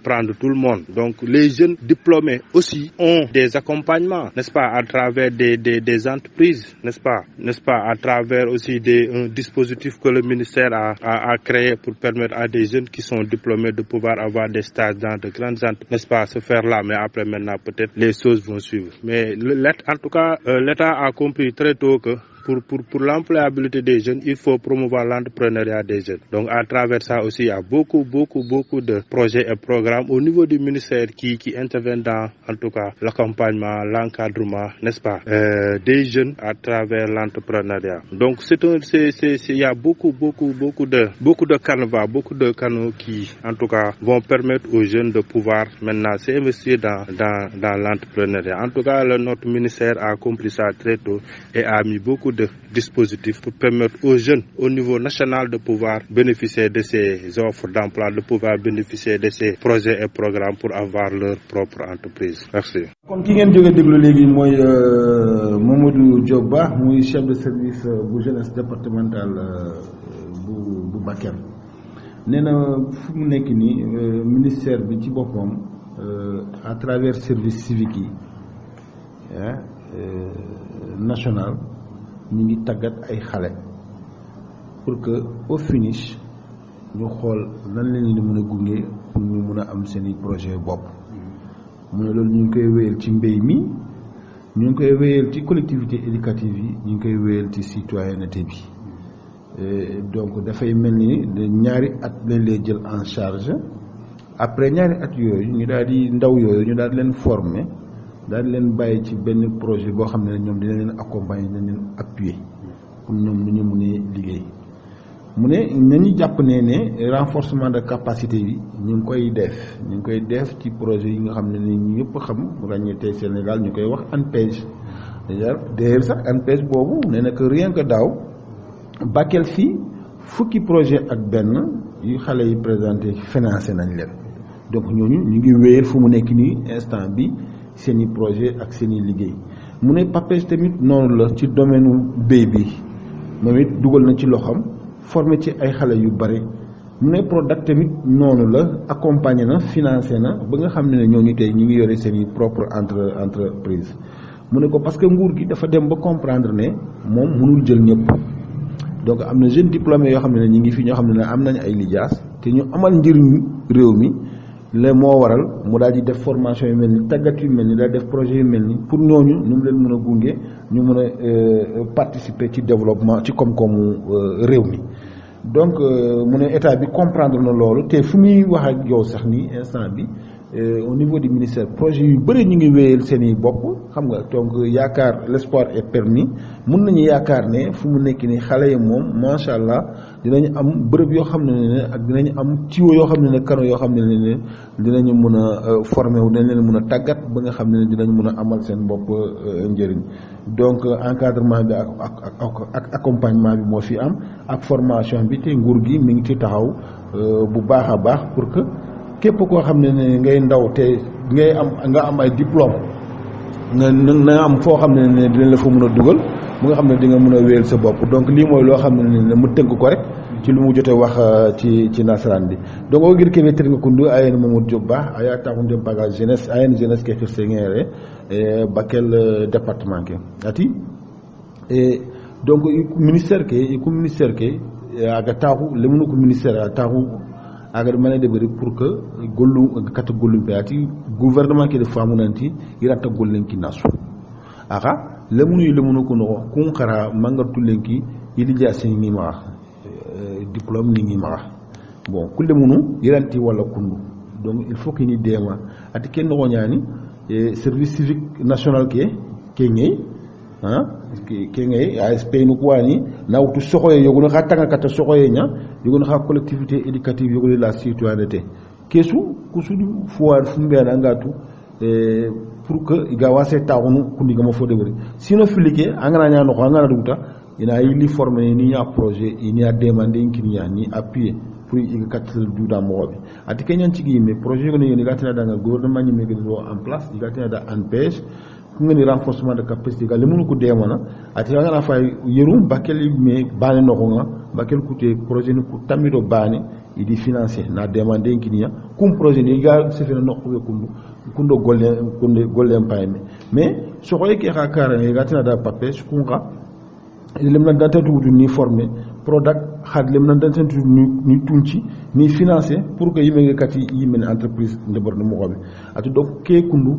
prendre tout le monde. Donc les jeunes diplômés aussi ont des accompagnements, n'est-ce pas, à travers des entreprises, n'est-ce pas, à travers aussi un dispositif que le ministère a créé pour permettre à des jeunes qui sont diplômés de pouvoir avoir des stages dans de grandes entreprises, n'est-ce pas, se faire là, mais après maintenant peut-être les choses vont suivre. Mais en tout cas, l'État a compris très tôt que pour l'employabilité des jeunes, il faut promouvoir l'entrepreneuriat des jeunes. Donc à travers ça aussi, il y a beaucoup de projets et programmes au niveau du ministère qui interviennent dans, en tout cas, l'accompagnement, l'encadrement, n'est-ce pas, des jeunes à travers l'entrepreneuriat. Donc il y a beaucoup de canevas, beaucoup de canaux qui, en tout cas, vont permettre aux jeunes de pouvoir maintenant s'investir dans l'entrepreneuriat. En tout cas, notre ministère a compris ça très tôt et a mis beaucoup de dispositifs pour permettre aux jeunes au niveau national de pouvoir bénéficier de ces offres d'emploi, de pouvoir bénéficier de ces projets et programmes pour avoir leur propre entreprise. Merci. kon ki ngeen jóge déglu léegi mooy Mamadou Diop Ba muy chef de service bu jeunesse départemental bu Bakel nee na fu mu nekk nii ministère bi ci boppam à travers service civique yi national ñu ngi tàggat ay xale pour que au finish ñu xool nan la ñu mën a gunge pour ñu mën a am seeni projet bopp mu ne loolu ñu ngi koy wéyal ci mbéy mi ñu ngi koy wéyal ci collectivité éducative yi ñu ngi koy wéyal ci citoyenneté bi donc dafay mel ni ñaari at lañ lay jël en charge après ñaari at yooyu ñu daal di ndaw yooyu ñu daal di leen former daal di leen bàyyi ci benn projet boo xam ne ñoom dina leen accompagner dina leen appuyer pour ñoom lu ñu mën a liggéey mu ne nañu jàpp ne renforcement de capacité yi ñu ngi koy def ci projet yi nga xam ne ni ñu yëpp xam ràññee tey Sénégal ñu koy wax ANPEJ d'ailleurs sax ANPEJ boobu nee na que rien que daaw Bakel fii fukki projet ak benn yu xale yi présenté financé nañ leen donc ñooñu ñu ngi wéyal fu mu nekk nii instant bi seeni projet ak seeni liggéey mu ne PAPEJ tamit noonu la ci domaine béy bi moom it dugal na ci loxam formé ci ay xale yu bari mu ne PRODAC tamit noonu la accompagné na financé na ba nga xam ne ñooñu tey ñu ngi yore seeni propre entreprise mu ne ko parce que nguur gi dafa dem ba comprendre ne moom mënul jël ñëpp donc am na jeunes diplômés yoo xam ne ñi ngi fi ñoo xam ne am nañ ay lijaas te ñu amal njëriñ réew mi la moo waral mu daal di def formation yu mel ni tàggat yu mel ni daal def projet yu mel ni pour ñooñu ñu mu leen mën a gunge ñu mën a participer ci développement ci koom-koomu réew mi donc mu ne état bi comprendre na loolu te fu muy wax ak yow sax ni instant bi au niveau du ministère projet yu bëri ñu ngi wéyal seen i bopp xam nga donc yaakaar l'espoir est permis mun nañu yaakaar ne fu mu nekk ni xale yi moom macha allah dinañ am bërëb yoo xam ne ak dinañ am tuyau yoo xam ne kano yoo xam ne dinañu mën a former wu dinañ leen mën a tàggat ba nga xam ne dinañ mën a amal seen bopp njëriñ donc encadrement bi ak accompagnement bi moo fi am ak formation bi te nguur gi mi ngi ci taxaw bu baax a baax pour que képp koo xam ne ngay ndaw te nga am ay diplôme nga am foo xam ne dinañ la fa mën a dugal mu nga xam ne di nga mën a wéyal sa bopp donc lii mooy loo xam ne mu tënk ko rek ci lu mu jotee wax ci nasaraan bi donc o gir kebe teringa kundu ayen Mamadou Diop Ba aya taxunde baga jeunesse ayen jeunesse ke xirseŋere Bakel département ke ati donc ministère ke aga taxu lemunu ko ministère a taxu aga mane de bari pour que gollu kata gollu be ati gouvernement ke de famu nanti irata gollenki nasu aka lemunu ko no kun khara manga tulenki ilija sengi ma diplôme ni ngi ma bon kulle munu iranti wala kundu donc il faut que ni dema ati ken no nyani service civique national ke ngey ke ngey ASP no kwani na wutu soxoye yogono xa tanga kata soxoye nya yogono xa collectivité éducative yogono la citoyenneté kesu kusudu foire fumbena ngatu pour que iga wase taxunu kundi gama fo debere sino filike angana nya no angana duta ina yili former ni ya projet ni ya demander nkinya ni appuyer pour iga katel duda mo be ati kenyan tigi me projet ko ni gatina da gouvernement ni mege do en place gatina da ANPEJ ngani renforcement de capacité ga lemunu ko demana ati ngana fay yerum Bakel me bani no nga Bakel coûté projet ni ko tamido bani idi financer na demander nkinya kum projet ni ga se fena no ko kundo golle payme mais so xoy ke xa karane gatina da papes kunga lem na danta du ni former product had lem na danta du ni tunci ni financer pour que yimenge kati yimen entreprise de borne mo xobe atu donc ke kundu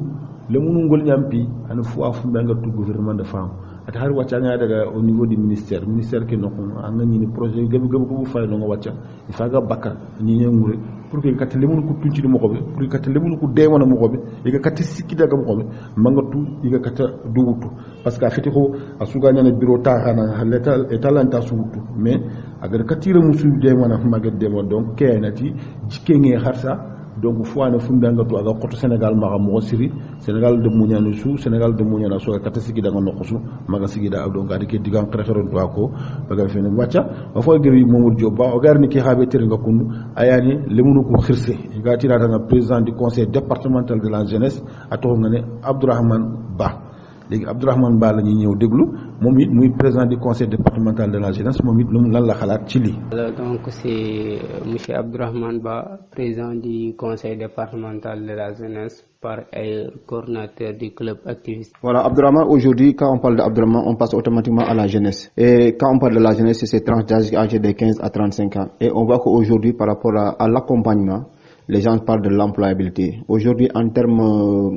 le munu ngol nyampi an fu afu nga tu gouvernement de femme ata har wacca nga daga au niveau du ministère ke no ko an ni projet gebe ko fay no nga wacca ifaga bakka ni ngure pour que kati le munu ko tunci mo xobe pour que kati le munu ko demona mo xobe e ga kati sikki daga mo xobe manga tu e ga kata duwutu parce que afiti ko asuga nyane bureau ta xana l'état étalanta suwutu mais agar katira musu demona maga demo donc kenati jikenge harsa donc foane fumbanga to aga koto Sénégal maga mo siri Sénégal de munyanu su Sénégal de munyana so kata sigi daga nokosu maga sigi da donc adi ke digam xeron to ko baga fene wacca wa fo geri Mamadou Diop Ba o garni ki xabe tere nga kundu ayani lemunu ko xirse ga tira da président du conseil départemental de la jeunesse ato nga ne Abdourahmane Ba légui Abdourahmane Ba la ñi ñew déglu moom it muy président du conseil départemental de la jeunesse moom it lan la xalaat ci li donc c'est monsieur Abdourahmane Ba, président du conseil départemental de la jeunesse par coordinateur du club activiste. Voilà, Abdourahmane, aujourd'hui quand on parle d'Abdourahmane, on passe automatiquement à la jeunesse. Et quand on parle de la jeunesse, c'est ces tranches d'âge âgées de 15 à 35 ans. Et on voit qu'aujourd'hui par rapport à l'accompagnement, les gens parlent de l'employabilité. Aujourd'hui, en termes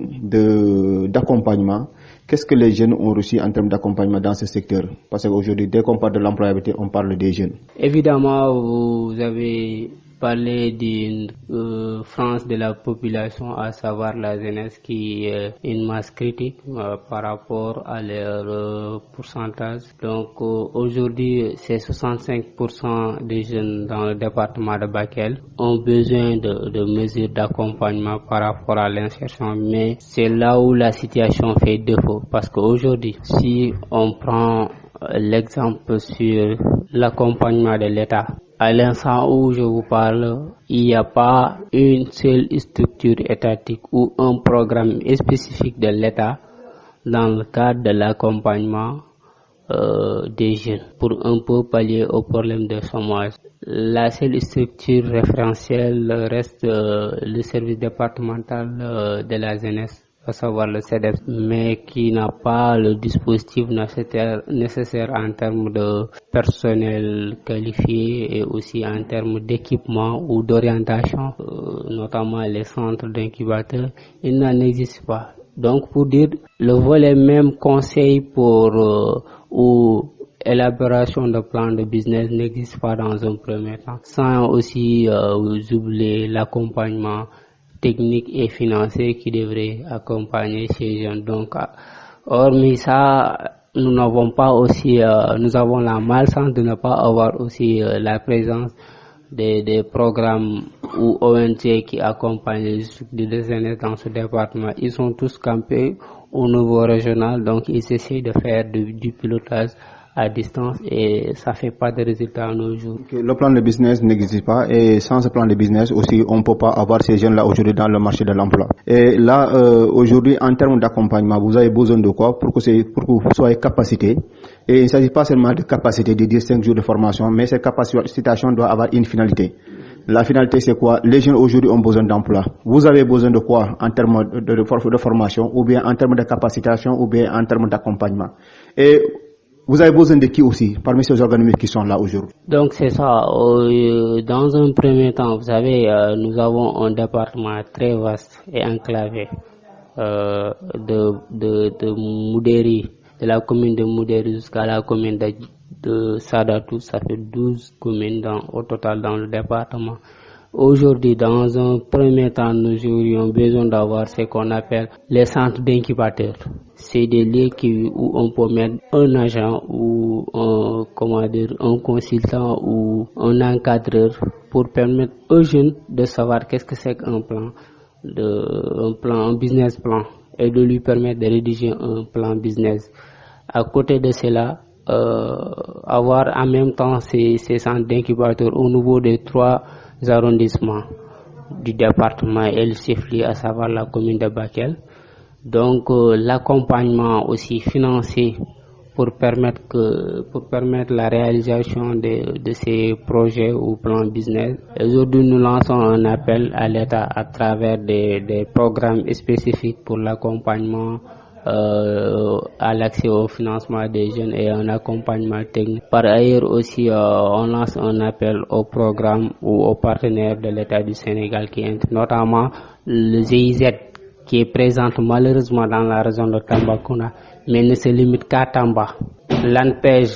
d'accompagnement, qu'est-ce que les jeunes ont reçu en termes d'accompagnement dans ce secteur? Parce qu'aujourd'hui, dès qu'on parle de l'employabilité, on parle des jeunes. Évidemment, vous avez parlé d'une France de la population, à savoir la jeunesse, qui est une masse critique par rapport à leur pourcentage. Donc aujourd'hui, c'est 65% des jeunes dans le département de Bakel ont besoin de mesures d'accompagnement par rapport à l'insertion, mais c'est là où la situation fait défaut, parce qu'aujourd'hui, si on prend l'exemple sur l'accompagnement de l'État, à l'instant où je vous parle, il n'y a pas une seule structure étatique ou un programme spécifique de l'État dans le cadre de l'accompagnement des jeunes pour un peu pallier au problème de chômage. La seule structure référentielle reste le service départemental de la jeunesse à savoir le CEDEPS, mais qui n'a pas le dispositif nécessaire en termes de personnel qualifié et aussi en termes d'équipement ou d'orientation, notamment les centres d'incubateurs, il n'en existe pas. Donc pour dire, le volet même conseil ou élaboration de plans de business n'existe pas dans un premier temps, sans aussi oublier l'accompagnement technique et financier qui devrait accompagner ces jeunes. Donc, hormis ça, nous avons la malchance de ne pas avoir aussi la présence des programmes ou ONG qui accompagnent les jeunes dans ce département. Ils sont tous campés au niveau régional, donc ils essaient de faire du pilotage à distance et ça fait pas de résultats à nos jours. Le plan de business n'existe pas et sans ce plan de business aussi on ne peut pas avoir ces jeunes là aujourd'hui dans le marché de l'emploi. Et là aujourd'hui en termes d'accompagnement vous avez besoin de quoi pour que vous soyez capacité, et il ne s'agit pas seulement de capacité de dire 5 jours de formation, mais cette capacitation doit avoir une finalité. La finalité c'est quoi? Les jeunes aujourd'hui ont besoin d'emploi. Vous avez besoin de quoi en termes de formation, ou bien en termes de capacitation, ou bien en termes d'accompagnement? Et vous avez besoin de qui aussi parmi ces organismes qui sont là aujourd'hui? Donc c'est ça. Dans un premier temps, vous savez, nous avons un département très vaste et enclavé de Moudéri, de la commune de Moudéri jusqu'à la commune de Sadatou. Ça fait 12 communes au total dans le département. Aujourd'hui, dans un premier temps, nous aurions besoin d'avoir ce qu'on appelle les centres d'incubateurs. C'est des lieux où on peut mettre un agent ou un consultant ou un encadreur pour permettre aux jeunes de savoir qu'est-ce que c'est qu'un un business plan, et de lui permettre de rédiger un plan business. À côté de cela, avoir en même temps ces centres d'incubateurs au niveau des 3 arrondissements du département et le chef-lieu, à savoir la commune de Bakel. Donc l'accompagnement aussi financier pour permettre la réalisation de ces projets ou plans business. Aujourd'hui, nous lançons un appel à l'État à travers des programmes spécifiques pour l'accompagnement à l'accès au financement des jeunes et un accompagnement technique. Par ailleurs aussi, on lance un appel aux programmes ou aux partenaires de l'État du Sénégal qui est notamment le GIZ qui est présent malheureusement dans la région de Tambacounda, mais ne se limite qu'à Tamba. L'ANPEJ,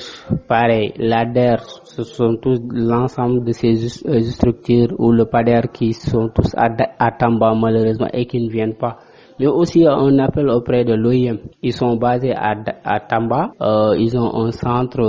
pareil, l'ADER, ce sont tous l'ensemble de ces structures, ou le PADER qui sont tous à Tamba malheureusement et qui ne viennent pas. Mais aussi un appel auprès de l'OIM. Ils sont basés à Tamba. Ils ont un centre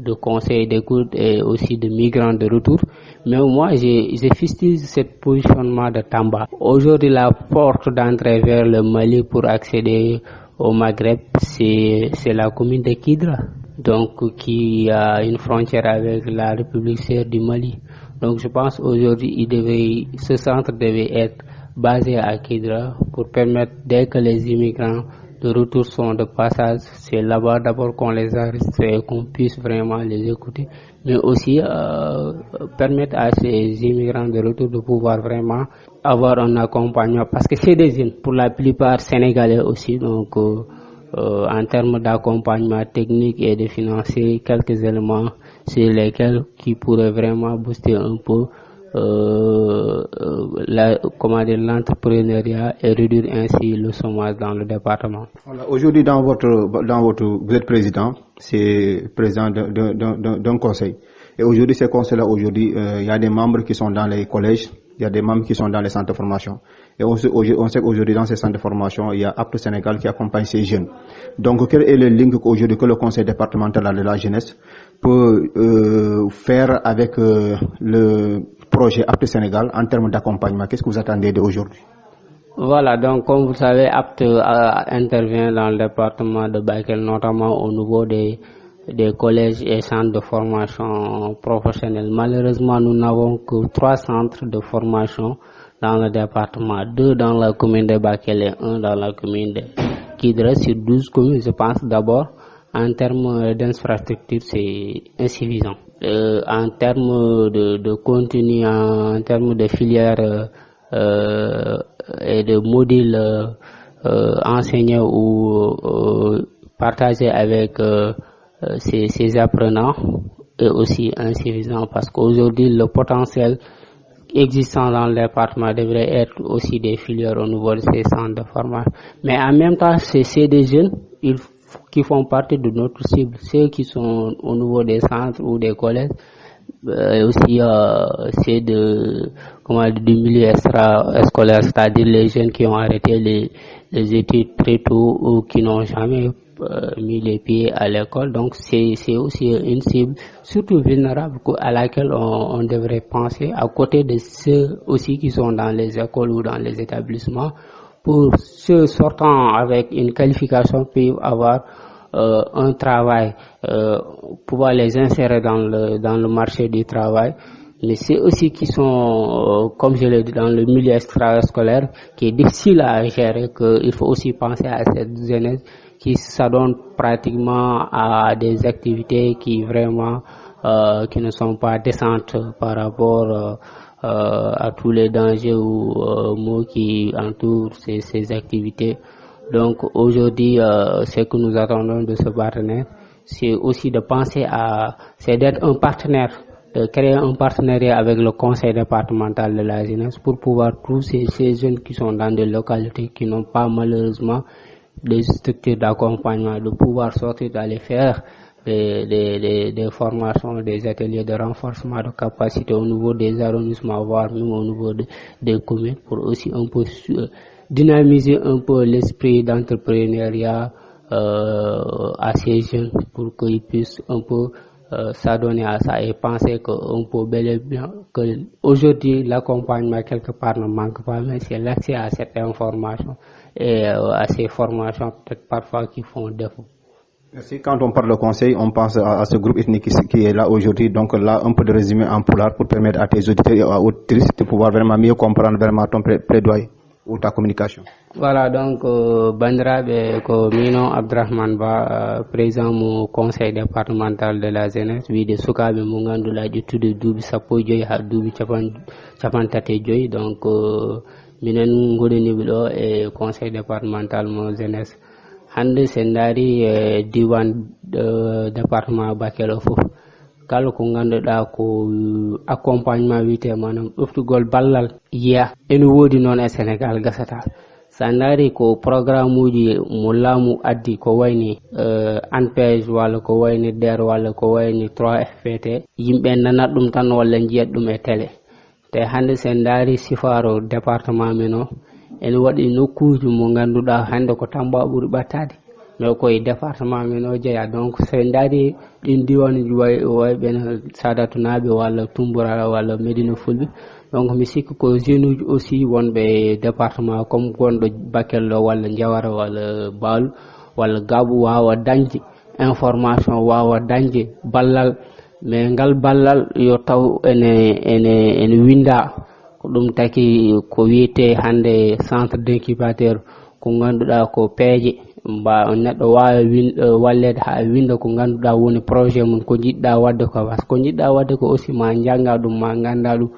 de conseil d'écoute et aussi de migrants de retour. Mais moi, j'ai fustige ce positionnement de Tamba. Aujourd'hui, la porte d'entrée vers le Mali pour accéder au Maghreb, c'est la commune de Kidra, donc qui a une frontière avec la République sœur du Mali. Donc je pense aujourd'hui, ce centre devait être basé à Kidra pour permettre, dès que les immigrants de retour sont de passage, c'est là-bas d'abord qu'on les arrête et qu'on puisse vraiment les écouter, mais aussi permettre à ces immigrants de retour de pouvoir vraiment avoir un accompagnement, parce que c'est des jeunes, pour la plupart sénégalais aussi, donc en termes d'accompagnement technique et de financier, quelques éléments sur lesquels qui pourraient vraiment booster un peu l'entrepreneuriat et réduire ainsi le chômage dans le département. Voilà, aujourd'hui, vous êtes président, c'est président d'un conseil. Et aujourd'hui, ces conseils-là, il y a des membres qui sont dans les collèges, il y a des membres qui sont dans les centres de formation. Et on sait qu'aujourd'hui, dans ces centres de formation, il y a Apte Sénégal qui accompagne ces jeunes. Donc, quel est le lien qu'aujourd'hui que le conseil départemental de la jeunesse peut faire avec le projet Apte Sénégal en termes d'accompagnement? Qu'est-ce que vous attendez d'aujourd'hui? Voilà, donc comme vous savez, Apte intervient dans le département de Bakel, notamment au niveau des collèges et centres de formation professionnelle. Malheureusement, nous n'avons que 3 centres de formation dans le département, 2 dans la commune de Bakel et 1 dans la commune de Kidra sur 12 communes. Je pense d'abord, en termes d'infrastructure, c'est insuffisant. En termes de contenu, en termes de filières et de modules enseigner ou partager avec ces apprenants est aussi insuffisant, parce qu'aujourd'hui le potentiel existant dans le département devrait être aussi des filières au niveau de ces centres de formation. Mais en même temps, c'est des jeunes qui font partie de notre cible, ceux qui sont au niveau des centres ou des collèges. Aussi c'est du milieu extra-scolaire, c'est-à-dire les jeunes qui ont arrêté les études très tôt ou qui n'ont jamais mis les pieds à l'école. Donc c'est aussi une cible surtout vulnérable à laquelle on devrait penser, à côté de ceux aussi qui sont dans les écoles ou dans les établissements. Pour ceux sortant avec une qualification peuvent avoir un travail, pouvoir les insérer dans le marché du travail. Mais c'est aussi qui sont, comme je l'ai dit, dans le milieu extrascolaire, qui est difficile à gérer, qu'il faut aussi penser à cette jeunesse qui s'adonne pratiquement à des activités qui vraiment qui ne sont pas décentes par rapport à tous les dangers ou maux qui entourent ces activités. Donc aujourd'hui, ce que nous attendons de ce partenaire, c'est aussi de penser c'est d'être un partenaire, de créer un partenariat avec le conseil départemental de la jeunesse pour pouvoir tous ces jeunes qui sont dans des localités qui n'ont pas malheureusement des structures d'accompagnement, de pouvoir sortir d'aller faire des formations, des ateliers de renforcement de capacité au niveau des arrondissements, voire même au niveau des communes, pour aussi un peu dynamiser un peu l'esprit d'entrepreneuriat à ces jeunes, pour qu'ils puissent un peu s'adonner à ça et penser qu'on peut bel et bien que aujourd'hui l'accompagnement quelque part ne manque pas, mais c'est l'accès à cette information et à ces formations peut-être parfois qui font défaut. Merci. Quand on parle de conseil, on pense à ce groupe ethnique qui est là aujourd'hui. Donc là, un peu de résumé en pulaar pour permettre à tes auditeurs et à auditrices de pouvoir vraiment mieux comprendre vraiment ton plaidoyer ou ta communication. Voilà, donc bandiraɓe ko mino Abdourahmane Ba, président mo conseil départemental de la jeunesse, wiide sukaɓe mo ganduɗa ƴettude duuɓi 15 ha duuɓi 35. Donc minen gonaniɓe ɗo e conseil départemental mo jeunesse. Hande sen daari diwan département Bakel o fof, kala ko ganduɗa ko accompagnement wiyete manam ɗoftugol ballal yiya ene woodi noon e Sénégal gasata. Sa daari ko programme uji mo laamu addi ko wayni ANPEJ walla ko wayni DER walla ko wayni 3FPT, yimɓe nanat ɗum tan walla jiyat ɗum e télé. Te hande sen daari sifaro département men o ene waɗi nokkuji mo ganduɗa hande ko Tamba ɓuri ɓattade, mais koye département men o jeeya. Donc sen daari ɗin diwanuji wayɓe Sadatu naaɓe walla Tumbura walla Medina Fulɓe. Donc mi sikki ko jeune uji aussi wonɓe département comme gonɗo Bakel ɗo walla Jawara walla Baalu walla Gaabu wawa dañde information, wawa dañde ballal, mais ngal ballal yo taw ene winda ko ɗum taki ko wiyete hande centre d'incubateur ko ganduɗa ko peeje neɗɗo wawi wallede ha winda ko ganduɗa woni projet mum ko jiɗɗa wadde ko, parce que ko jiɗɗa wadde ko aussi ma jangga ɗum ma ganda ɗum,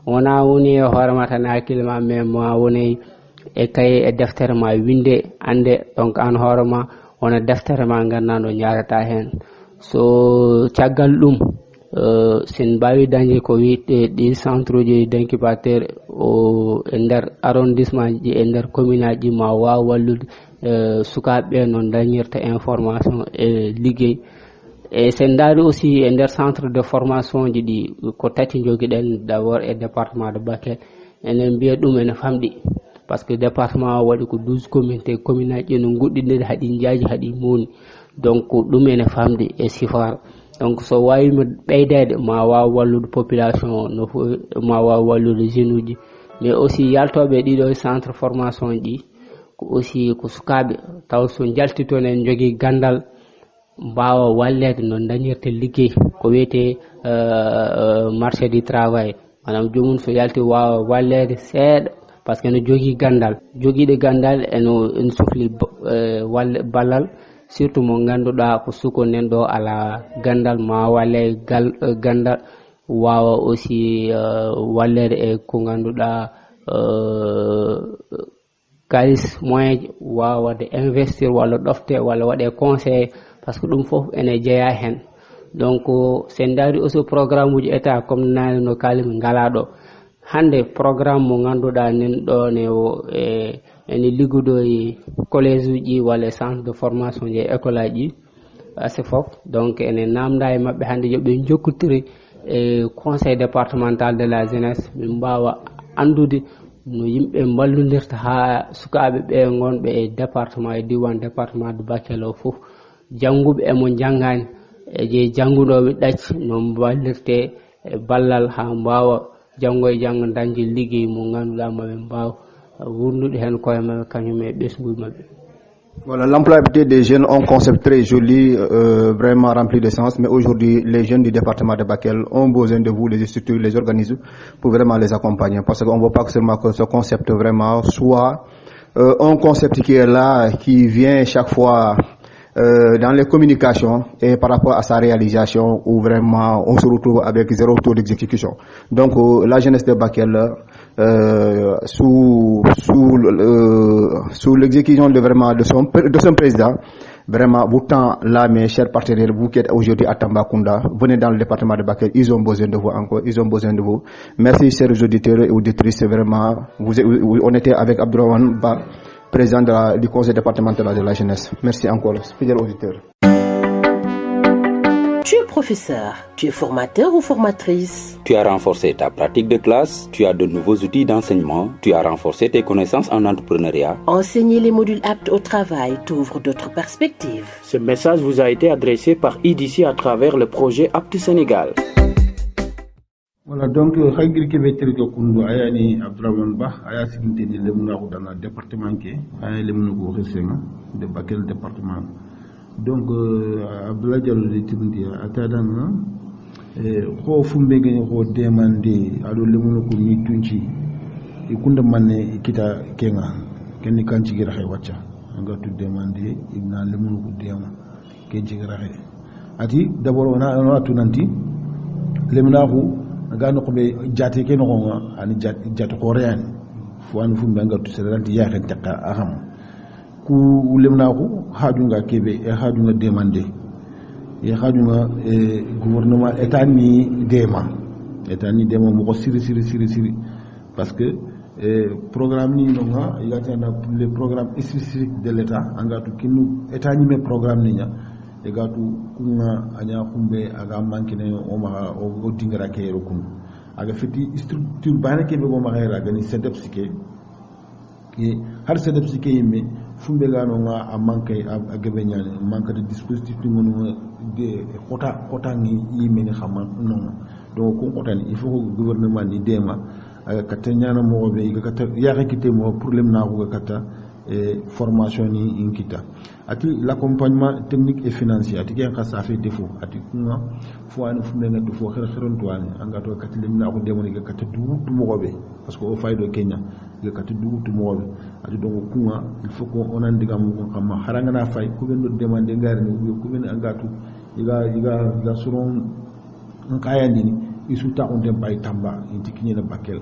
wona woni e hoorema tan hakkille ma, mais ma woni e kaye e deftere ma winde ande. Donc an hoorema wona deftere ma gandanɗo jarata hen. So caggal ɗum sen mbawi dañde ko wiite ɗi centre uji d'incubateur e nder arrondissement ji e nder commune aji ma wawa wallude sukaɓe no dañirta information e liggey. E sen daari aussi e nder centre de formation ji ɗi ko tati joguiɗen, d'abord e département de Bakel, enen mbiya ɗum ene famɗi, par ce que département waɗi ko 12 communes te commune aji no goɗɗiniri haɗi jaaji haɗi mawni. Donc ɗum ene famɗi e sifar. Donc so wawima ɓeydede ma waw wallude population no ma waw wallude jeune uji, mais aussi yaltoɓe ɗiɗo centre formation ɗi ko aussi ko sukaɓe taw so jaltitoon en jogui gandal mbawa wallede no dañirte liggey ko wiyete marché du travail, manam jomum so yalti wawa wallede seeɗa par ce que no jogui gandal. Joguiɗo gandal ene sohli ballal, surtout mo ganduɗa ko suko nen ɗo ala gandal ma walle gandal, wawa aussi wallede e ko ganduɗa kalis moyen wawade investir walla ɗofte walla waɗe conseil par ce que ɗum fof ene jeeya hen. Donc sen daari aussi programme uji état comme nane no kalimi ngala ɗo hande programme mo ganduɗa nen ɗo ne ene liggodo e collège uji walla centre de formation je école aji ASEFOF. Donc ene namda e mabɓe hande yoɓe jokkotiri e conseil départemental de la jeunesse min mbawa andude no yimɓe ballodirta ha sukaɓe ɓe gonɓe e département e diwan département de Bakel o fof jangguɓe emo jangani e je janguɗoɓe ɗacci no ballirte e ballal ha mbawa janggo e janggo dañde liggey mo ganduɗa maɓe mbawa wurnude hen koye maɓe kañum e ɓesguji maɓɓe. Voilà, l'employabilité des jeunes, un concept très joli, vraiment rempli de sens. Mais aujourd'hui, les jeunes du département de Bakel ont besoin de vous, les structures, les organismes, pour vraiment les accompagner. Parce qu'on ne veut pas que seulement que ce concept vraiment soit un concept qui est là, qui vient chaque fois dans les communications et par rapport à sa réalisation où vraiment on se retrouve avec zéro taux d'exécution. Donc la jeunesse de Bakel sous l'exécution de vraiment de son président vraiment vous tend là mes chers partenaires, vous qui êtes aujourd'hui à Tambacounda, venez dans le département de Bakel, ils ont besoin de vous encore, ils ont besoin de vous. Merci chers auditeurs et auditrices, vraiment on était avec Abdourahmane Ba, président du conseil départemental de la jeunesse. Merci encore, fidèles auditeurs. Tu es professeur, tu es formateur ou formatrice. Tu as renforcé ta pratique de classe, tu as de nouveaux outils d'enseignement, tu as renforcé tes connaissances en entrepreneuriat. Enseigner les modules aptes au travail t'ouvre d'autres perspectives. Ce message vous a été adressé par IDC à travers le projet Apte Sénégal. Voilà, donc Khagir Kébéter Kundu Ayani Abdourahmane Ba, Aya Siginte de Lemounako dans le département qui Aya Lemounako Ressenga, de Bakel département. Donc Abdoulaye Diallo de Tibundi Atadana, Ho Fumbege Ho demandé à Lemounako Mitunchi, et Kunda Mane Kita Kenga, Kenny Kanchigirahe Wacha, and got to demand Ibna Lemounako Diama, Kenchigirahe. Ati, d'abord on a Tunanti, Lemounako. Gano ko be jate ke no gonga ani jate ko rean fu an fu mbanga to seranti ya kan takka aham ku lemna ko hajunga kebe e hajunga demande e hajunga gouvernement état ni dema mo ko siri parce que programme ni no nga yatana les programmes spécifiques de l'état angatu kinu état ni me programme ni nya e gatu kunga anya kumbe aga mankine o ma o dingara ke rokun aga fiti structure bana ke be go ma khayra gani sedepsike e har sedepsike yimme fumbe gano nga a manke a gebe nyane manque de dispositif ngono de kota ni yimme ni xama non donc ko kotani il faut que gouvernement ni dema aga katanyana mo be ga kata ya rekite mo problème na ko ga kata formation ni inkita ati l'accompagnement technique et financier ati ken khassa fait défaut ati kunga fo an fu menga defo xeron toani angato katilim na ko demoni ga kata du mo be parce que o faydo Kenya ga kata du mo be ati donc kunga il faut ko onan digam ko xamma haranga na fay ko ben do demander ngari ni ko ben angatu iga suron nkayandi ni isuta on dem bay Tamba intikinye na Bakel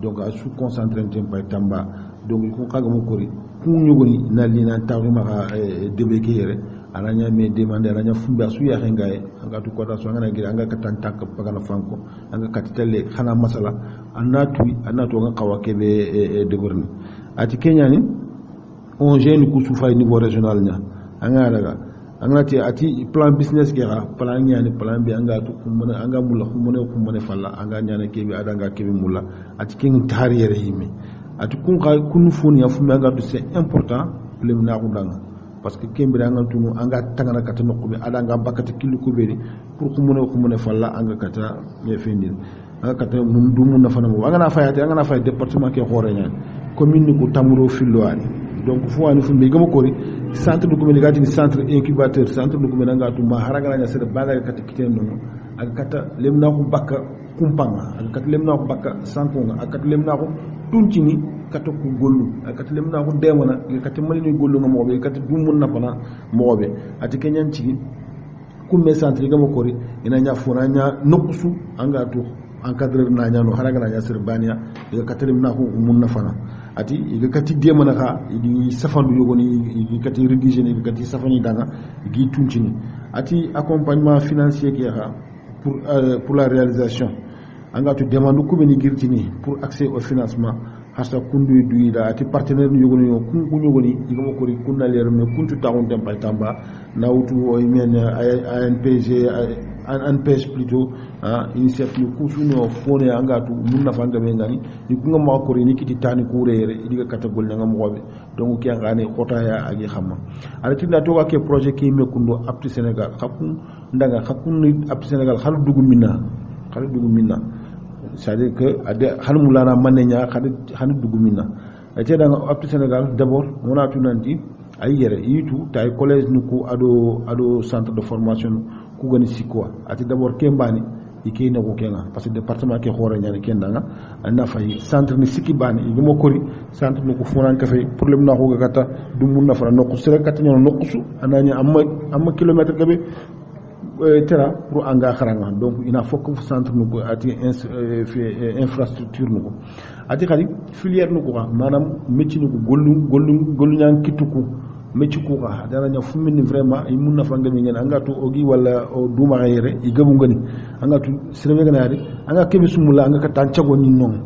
donc a sous concentrer dem bay Tamba donc ko kaga mo kori kunyugoni na lina tawima debeke yere alanya me demander alanya fumba su ya hengaye anga to kota so ngana gira anga katanta ka pagana franco anga katitele khana masala anatu nga kawakebe de gorni ati Kenya ni on jeune ku sufa niveau régional nya anga daga anga ti ati plan business gera plan nya ni plan bi anga to kumana anga mulla kumane falla anga nya na kebe adanga kebe mulla ati king tariyere yimi ati kun funi ya fumi anga c'est important lemna ko danga parce que kembe anga tunu anga tangana kata nokko be adanga bakata kilu ko be pour ko mune falla anga kata me fendil anga kata mun dumu na fana mo anga na fay département ke xore ñaan commune ko tamuro filwani donc fo wani fumbe gama ko centre de communication centre incubateur centre de communication anga tuma haranga na sede bala kata kiten no anga kata lemna ko bakka kumpanga anga kata lemna ko bakka sankonga anga kata lemna ko tuncini kata ko gollu kata lemna ko demana kata malini gollu nga mobe kata dumun na fana mobe ati kenyan ci kumme centre gama ko ina nya fona nya noksu anga to encadreur na nya no haraga na nya serbania kata lemna ko mun na fana ati iga kati demana ka igi safandu yogoni igi kati rédiger igi kati safani danga igi tuntini ati accompagnement financier ki ha pour la réalisation anga tu demande ko beni girtini pour accès au financement hasa kundu duida ati partenaire yogoni yo kun yogoni igamo ko ri kunna leer me kuntu tawon dem pay tamba nawtu o men ANPG ANPS plutôt initiative kusuno fone anga tu munna fanga be ngani ni kunga ma ko ri ni kiti tani ko reere idiga katagol nga mo be donc ki ngani khota ya agi xamma ala tinda to ke projet ki me kundo apti Sénégal xapun ndaga xapun ni apti Sénégal xalu dugu minna c'est-à-dire que ade halmulana manenya xana dugu minna ete da apti Sénégal d'abord on a tout nanti ay yere yitu tay collège nuko ado centre de formation ku gani sikwa ati d'abord kembani ike na ko kenga parce que département ke xore ñane kendanga na fay centre ni sikki bani igmo kori centre nuko fonan ka fay problème na ko gata du mun na fa nokku sere kat ñoo nokku ananya amma kilomètre gabe tera pour anga kharanga donc ina fokk centre nuko ati infrastructure nuko ati khali filière nuko manam métier nuko gollu ñan kituku métier ko ka dara nya fu minni vraiment ay mun na fa ngami ngene anga to ogi wala o duma yere i gabu ngani anga to sirbe ganari anga kebe sumula anga ka tan cago ni non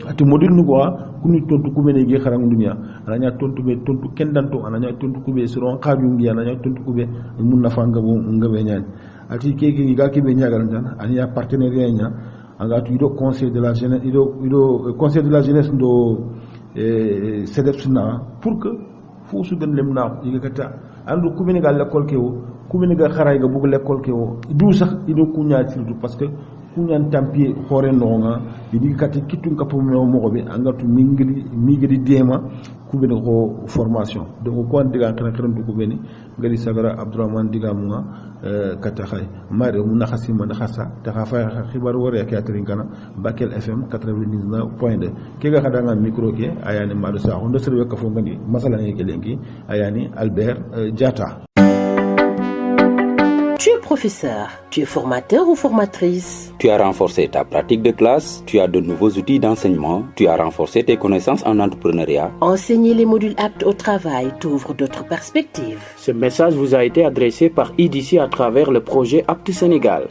ati module nuko kuni tontu kubene ge kharang dunya ananya tontu be tontu kendanto ananya tontu kube siron khaju ngi ananya tontu kube mun na fa ngabe nyani ati keke ga kebe nyagal tan anya partenariat nya anga to ido conseil de la jeunesse ido conseil de la jeunesse do CEDEPSna pour que fo su gën lem na yiga kata andu kubene ga l'école kewo kubene ga kharay ga bug l'école kewo du sax ido kunya tirdu parce que kunyan tampier hore nonga idi kati kitun kapo mo be angatu migri dema kubene ko formation donc ko diga tan tan du kubene ngali sagara Abdourahmane diga munga kata khay mare mu nakhasi man khassa ta khafa khibar wore ak atrin kana Bakel FM 99.2 ke ga khadanga micro ke ayani madu sa hondo serbe ka fo ngani masala ngeke lenki ayani Albert Diatta. Tu es professeur, tu es formateur ou formatrice. Tu as renforcé ta pratique de classe, tu as de nouveaux outils d'enseignement, tu as renforcé tes connaissances en entrepreneuriat. Enseigner les modules aptes au travail t'ouvre d'autres perspectives. Ce message vous a été adressé par IDC à travers le projet Apte Sénégal.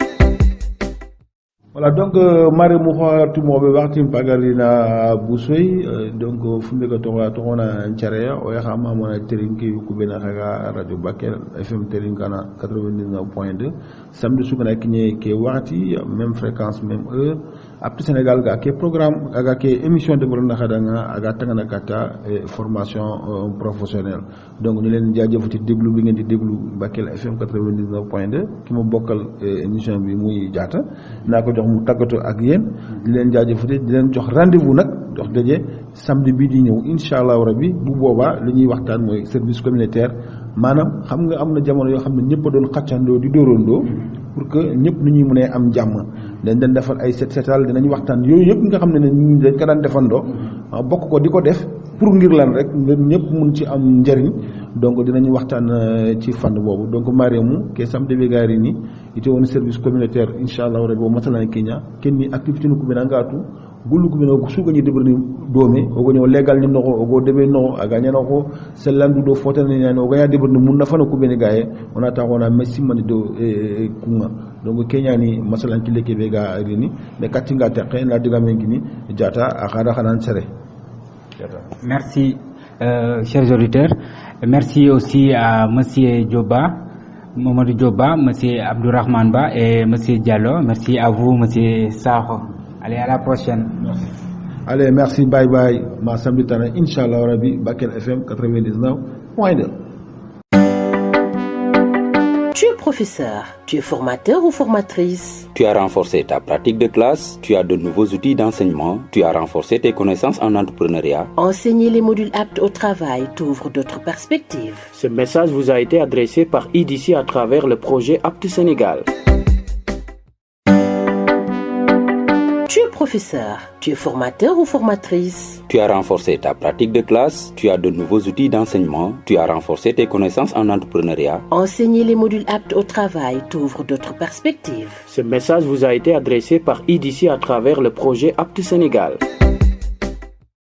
Voilà, donc mare mouha tout mo be waxti pagalina bussoy donc fumbe ko to na nchareya o ya xama mona terinki ku bena xaga radio Bakel FM terinkana 99.2 samedi sugana kinye ke waxti même fréquence même heure Apte Sénégal ga ke programme aga ke émission de borna xadanga aga tangana kata formation professionnelle donc ñu leen jaajeufati déglu bi ngeen di déglu Bakel FM 99.2 ki mo bokkal émission bi muy Diatta nako jox mu tagato ak yeen di leen jaajeufati di leen jox rendez-vous nak dox dajé samedi bi di ñew inshallah rabbi bu boba li ñuy waxtaan moy service communautaire manam xam nga amna jamono yo xamne ñepp doon xaccando di dorondo pour que ñepp ñuy mëne am jamm dañ dañ defal ay setal dinañ waxtaan yoy yep nga xamne ñu dañ ko daan defando bokk ko diko def pour ngir lan rek ñepp mën ci am njariñ donc dinañ waxtaan ci fànn bobu donc Mariamou ke samedi be gari ni ite won service communautaire inshallah rabbi bo masala Kenya kenni activité ko bena ngatu gullu ko bena ko suga ni debrni dome o go ñew legal ni noko o go debe no aga ñano ko selandu do fotane ñano o ga debrni mun na fana ko bene gaye ona ta wona messi man do kunga donc Kenya ni masala ci leke be ga rini mais katinga teqe na diga mengini Diatta akara xanan sere. Merci, chers auditeurs. Merci aussi à Monsieur Dioba, Mamadou Dioba, Monsieur Abdourahmane Ba et Monsieur Diallo. Merci à vous, Monsieur Sakho. Allez, à la prochaine. Merci. Allez, merci, bye bye. Ma samedi tana, Inch'Allah Rabbi, Bakel FM 99.2. Tu es professeur, tu es formateur ou formatrice. Tu as renforcé ta pratique de classe, tu as de nouveaux outils d'enseignement, tu as renforcé tes connaissances en entrepreneuriat. Enseigner les modules aptes au travail t'ouvre d'autres perspectives. Ce message vous a été adressé par IDC à travers le projet Apte Sénégal. Tu es professeur, tu es formateur ou formatrice. Tu as renforcé ta pratique de classe, tu as de nouveaux outils d'enseignement, tu as renforcé tes connaissances en entrepreneuriat. Enseigner les modules aptes au travail t'ouvre d'autres perspectives. Ce message vous a été adressé par IDC à travers le projet Apte Sénégal.